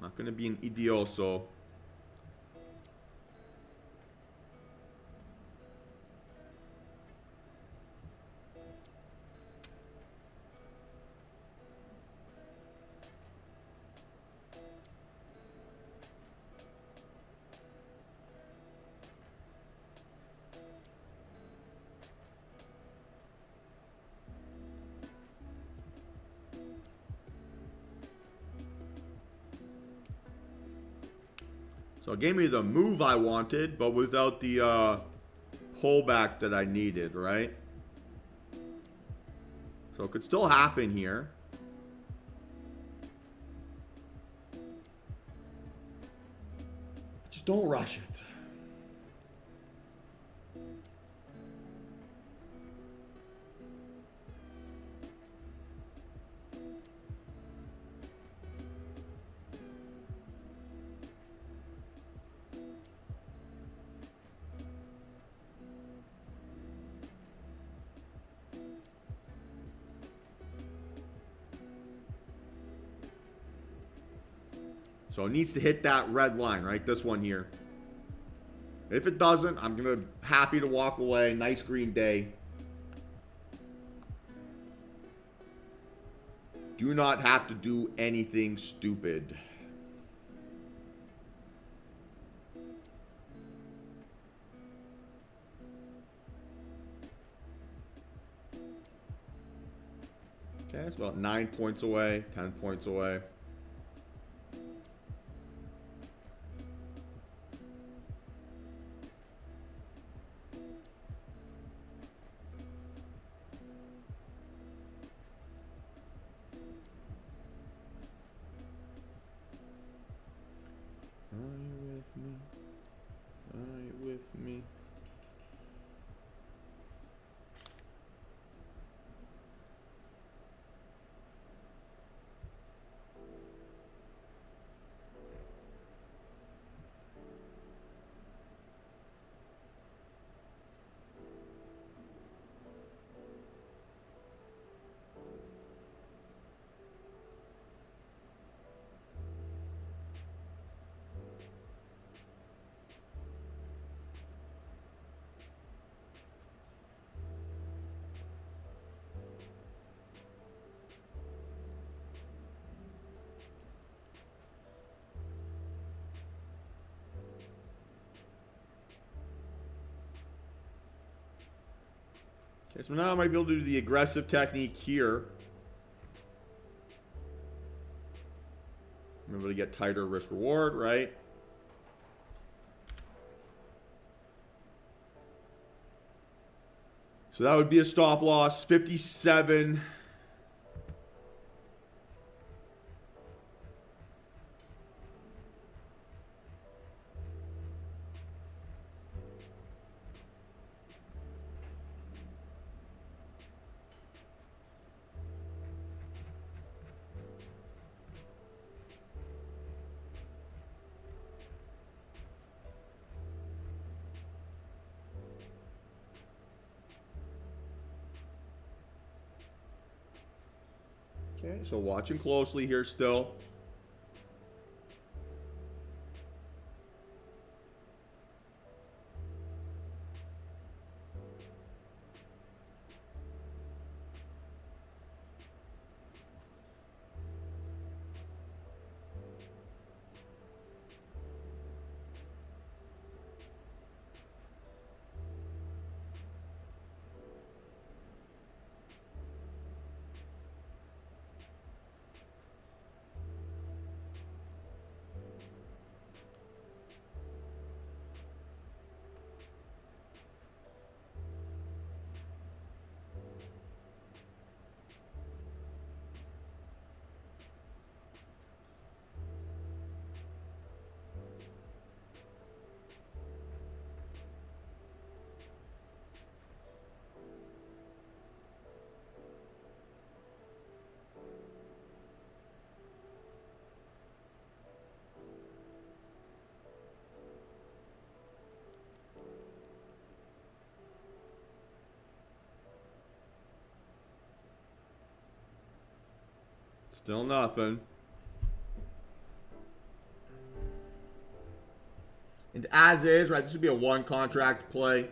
Not going to be an idioso. So it gave me the move I wanted, but without the pullback that I needed, right? So it could still happen here. Just don't rush it. So it needs to hit that red line, right? This one here. If it doesn't, I'm going to happy to walk away. Nice green day. Do not have to do anything stupid. Okay, it's about 9 points away, 10 points away. Are you with me? Are you with me? Okay, so now I might be able to do the aggressive technique here. I'm able to get tighter risk reward, right? So that would be a stop loss, 57. Okay, so watching closely here still. Still nothing. And as is, right, this would be a one contract play.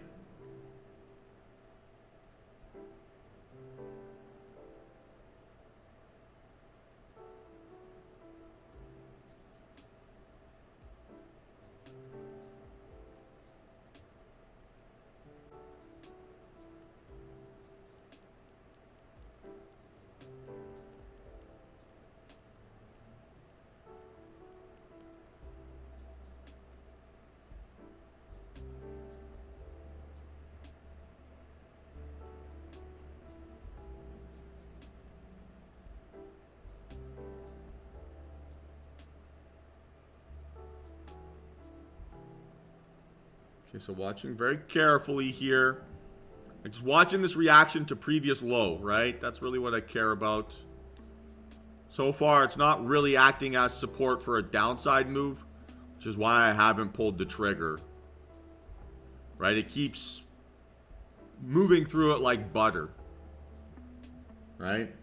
Okay, so watching very carefully here. Just watching this reaction to previous low, right? That's really what I care about. So far, it's not really acting as support for a downside move, which is why I haven't pulled the trigger. Right? It keeps moving through it like butter. Right?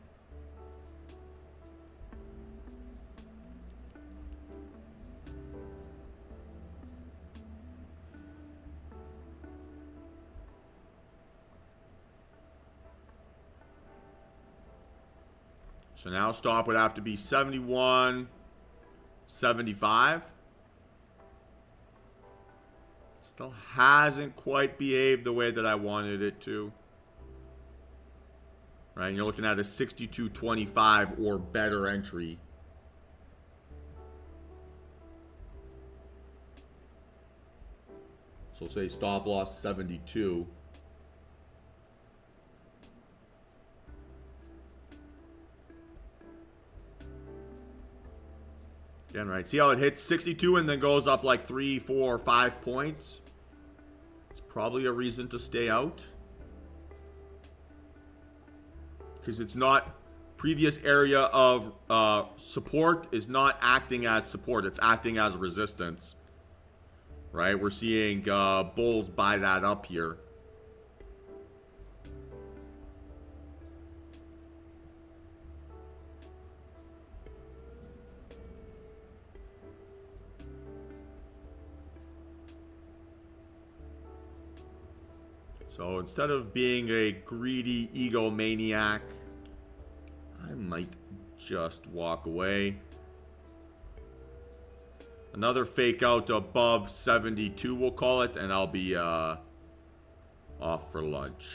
So now stop would have to be 71.75. Still hasn't quite behaved the way that I wanted it to. Right, and you're looking at a 62.25 or better entry. So say stop loss 72. Again, right, see how it hits 62 and then goes up like 3, 4, 5 points? It's probably a reason to stay out. Because it's not, previous area of support is not acting as support. It's acting as resistance. Right? We're seeing bulls buy that up here. So instead of being a greedy egomaniac, I might just walk away. Another fake out above 72, we'll call it, and I'll be off for lunch.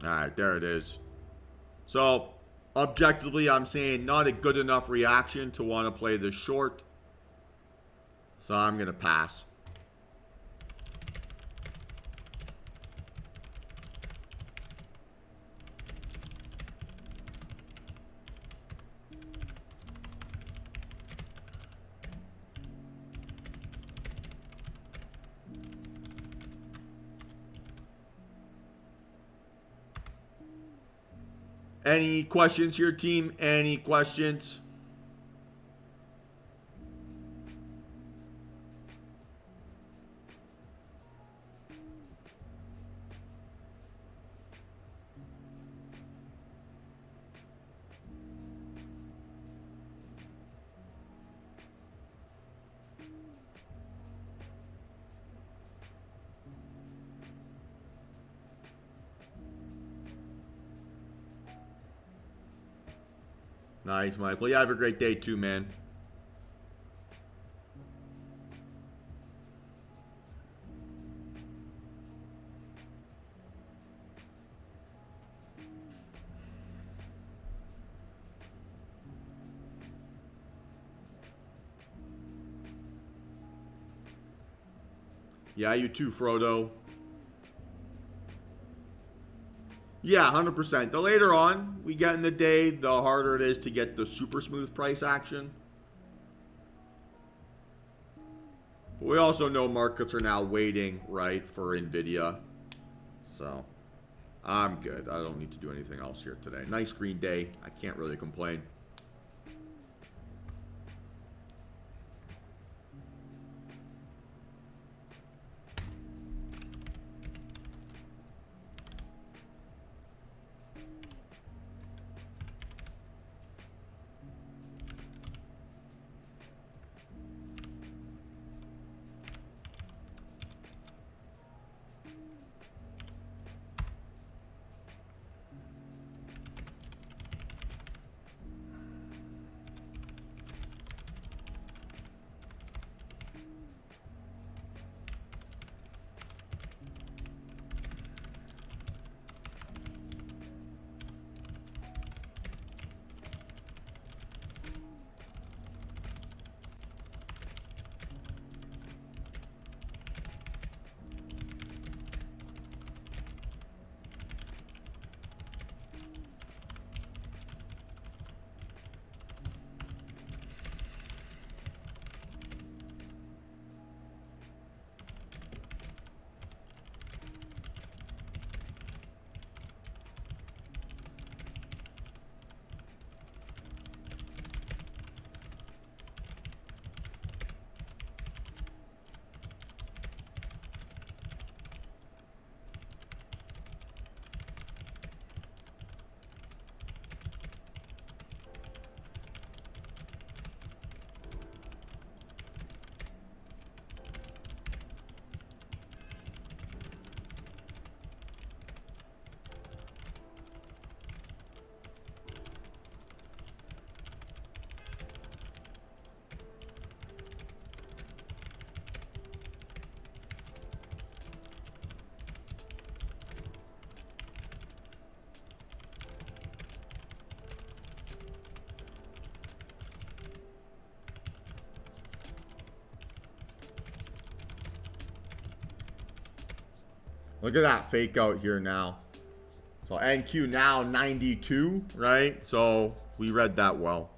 All right, there it is. So, objectively, I'm saying not a good enough reaction to want to play this short. So I'm going to pass. Any questions here, team? Any questions? Nice, Mike. Well, you have a great day too, man. Yeah, you too, Frodo. Yeah, 100%. The later on we get in the day, the harder it is to get the super smooth price action. But we also know markets are now waiting, right, for NVIDIA. So, I'm good. I don't need to do anything else here today. Nice green day. I can't really complain. Look at that fake out here now. So NQ now 92, right? So we read that well.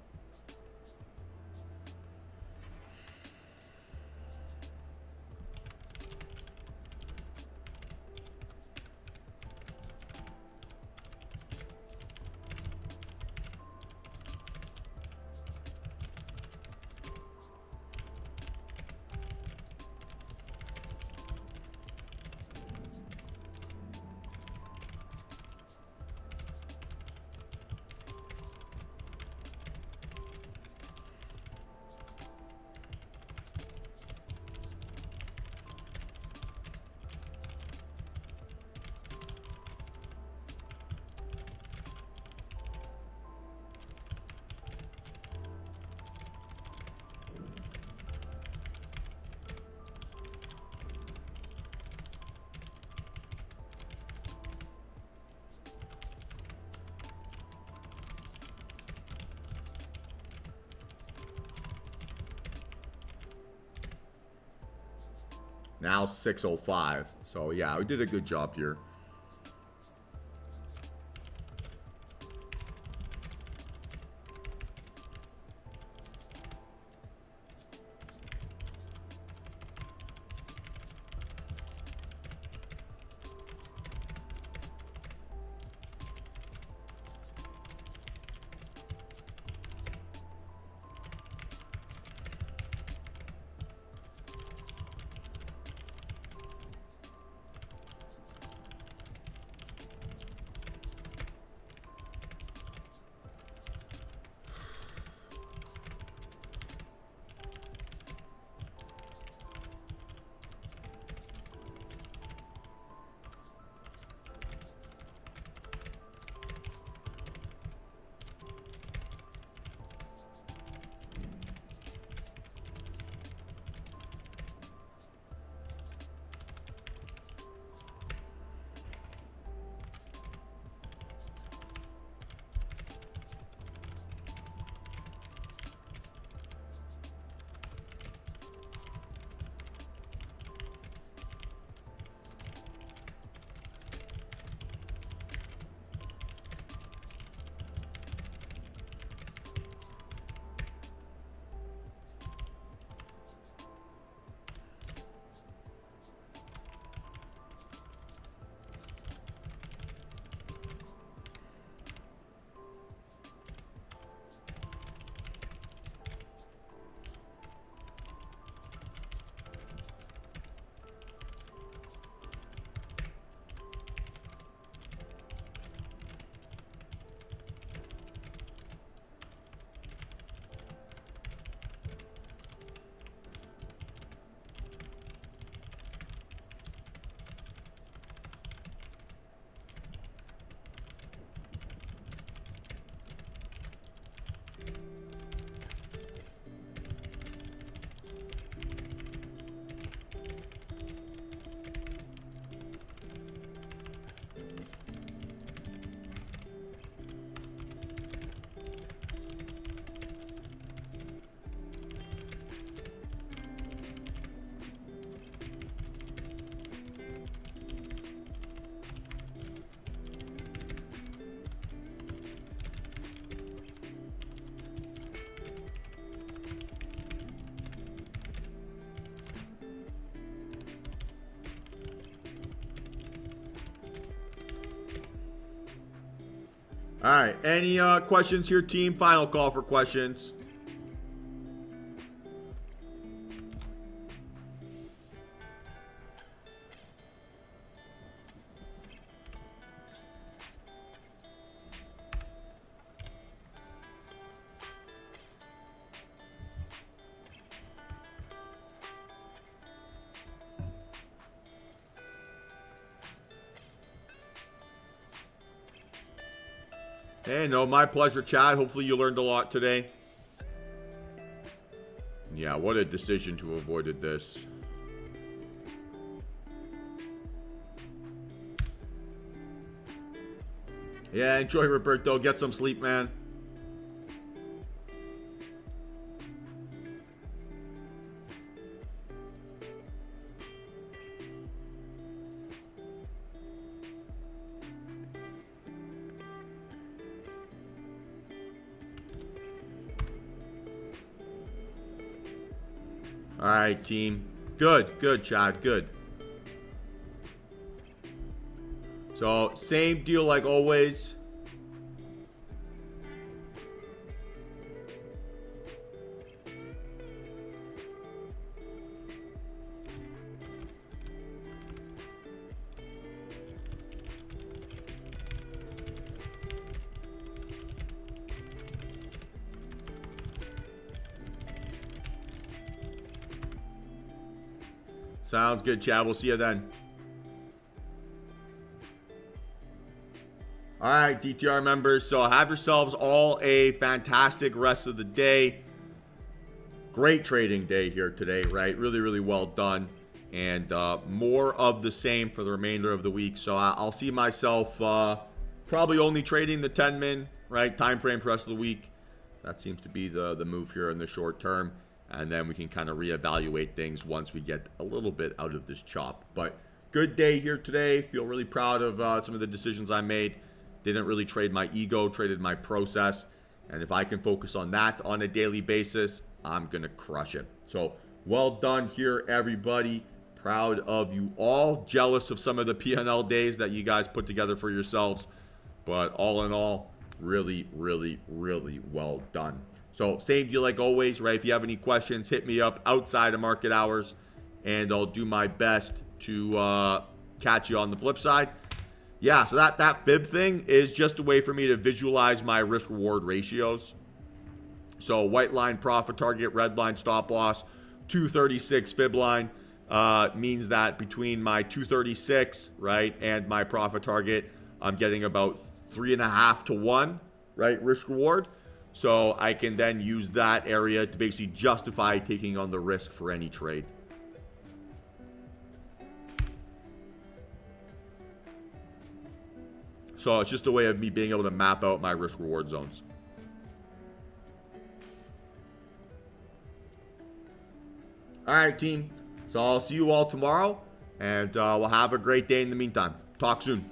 Now 605. So yeah, we did a good job here. All right. Any questions here, team? Final call for questions. Hey, no, my pleasure, Chad. Hopefully you learned a lot today. Yeah, what a decision to have avoided this. Yeah, enjoy, Roberto. Get some sleep, man. All right, team. Good, good, Chad, good. So, same deal like always. Sounds good, Chad. We'll see you then. All right, DTR members. So have yourselves all a fantastic rest of the day. Great trading day here today, right? Really, really well done. And more of the same for the remainder of the week. So I'll see myself probably only trading the 10 min, right? Time frame for the rest of the week. That seems to be the move here in the short term. And then we can kind of reevaluate things once we get a little bit out of this chop. But good day here today. Feel really proud of some of the decisions I made. Didn't really trade my ego, traded my process. And if I can focus on that on a daily basis, I'm going to crush it. So well done here, everybody. Proud of you all. Jealous of some of the P&L days that you guys put together for yourselves. But all in all, really, really, really well done. So same deal like always, right? If you have any questions, hit me up outside of market hours, and I'll do my best to catch you on the flip side. Yeah, so that fib thing is just a way for me to visualize my risk-reward ratios. So white line profit target, red line stop loss, 236 fib line means that between my 236, right, and my profit target, I'm getting about 3.5 to 1, right, risk-reward. So I can then use that area to basically justify taking on the risk for any trade. So it's just a way of me being able to map out my risk reward zones. All right, team. So I'll see you all tomorrow, and we'll have a great day in the meantime. Talk soon.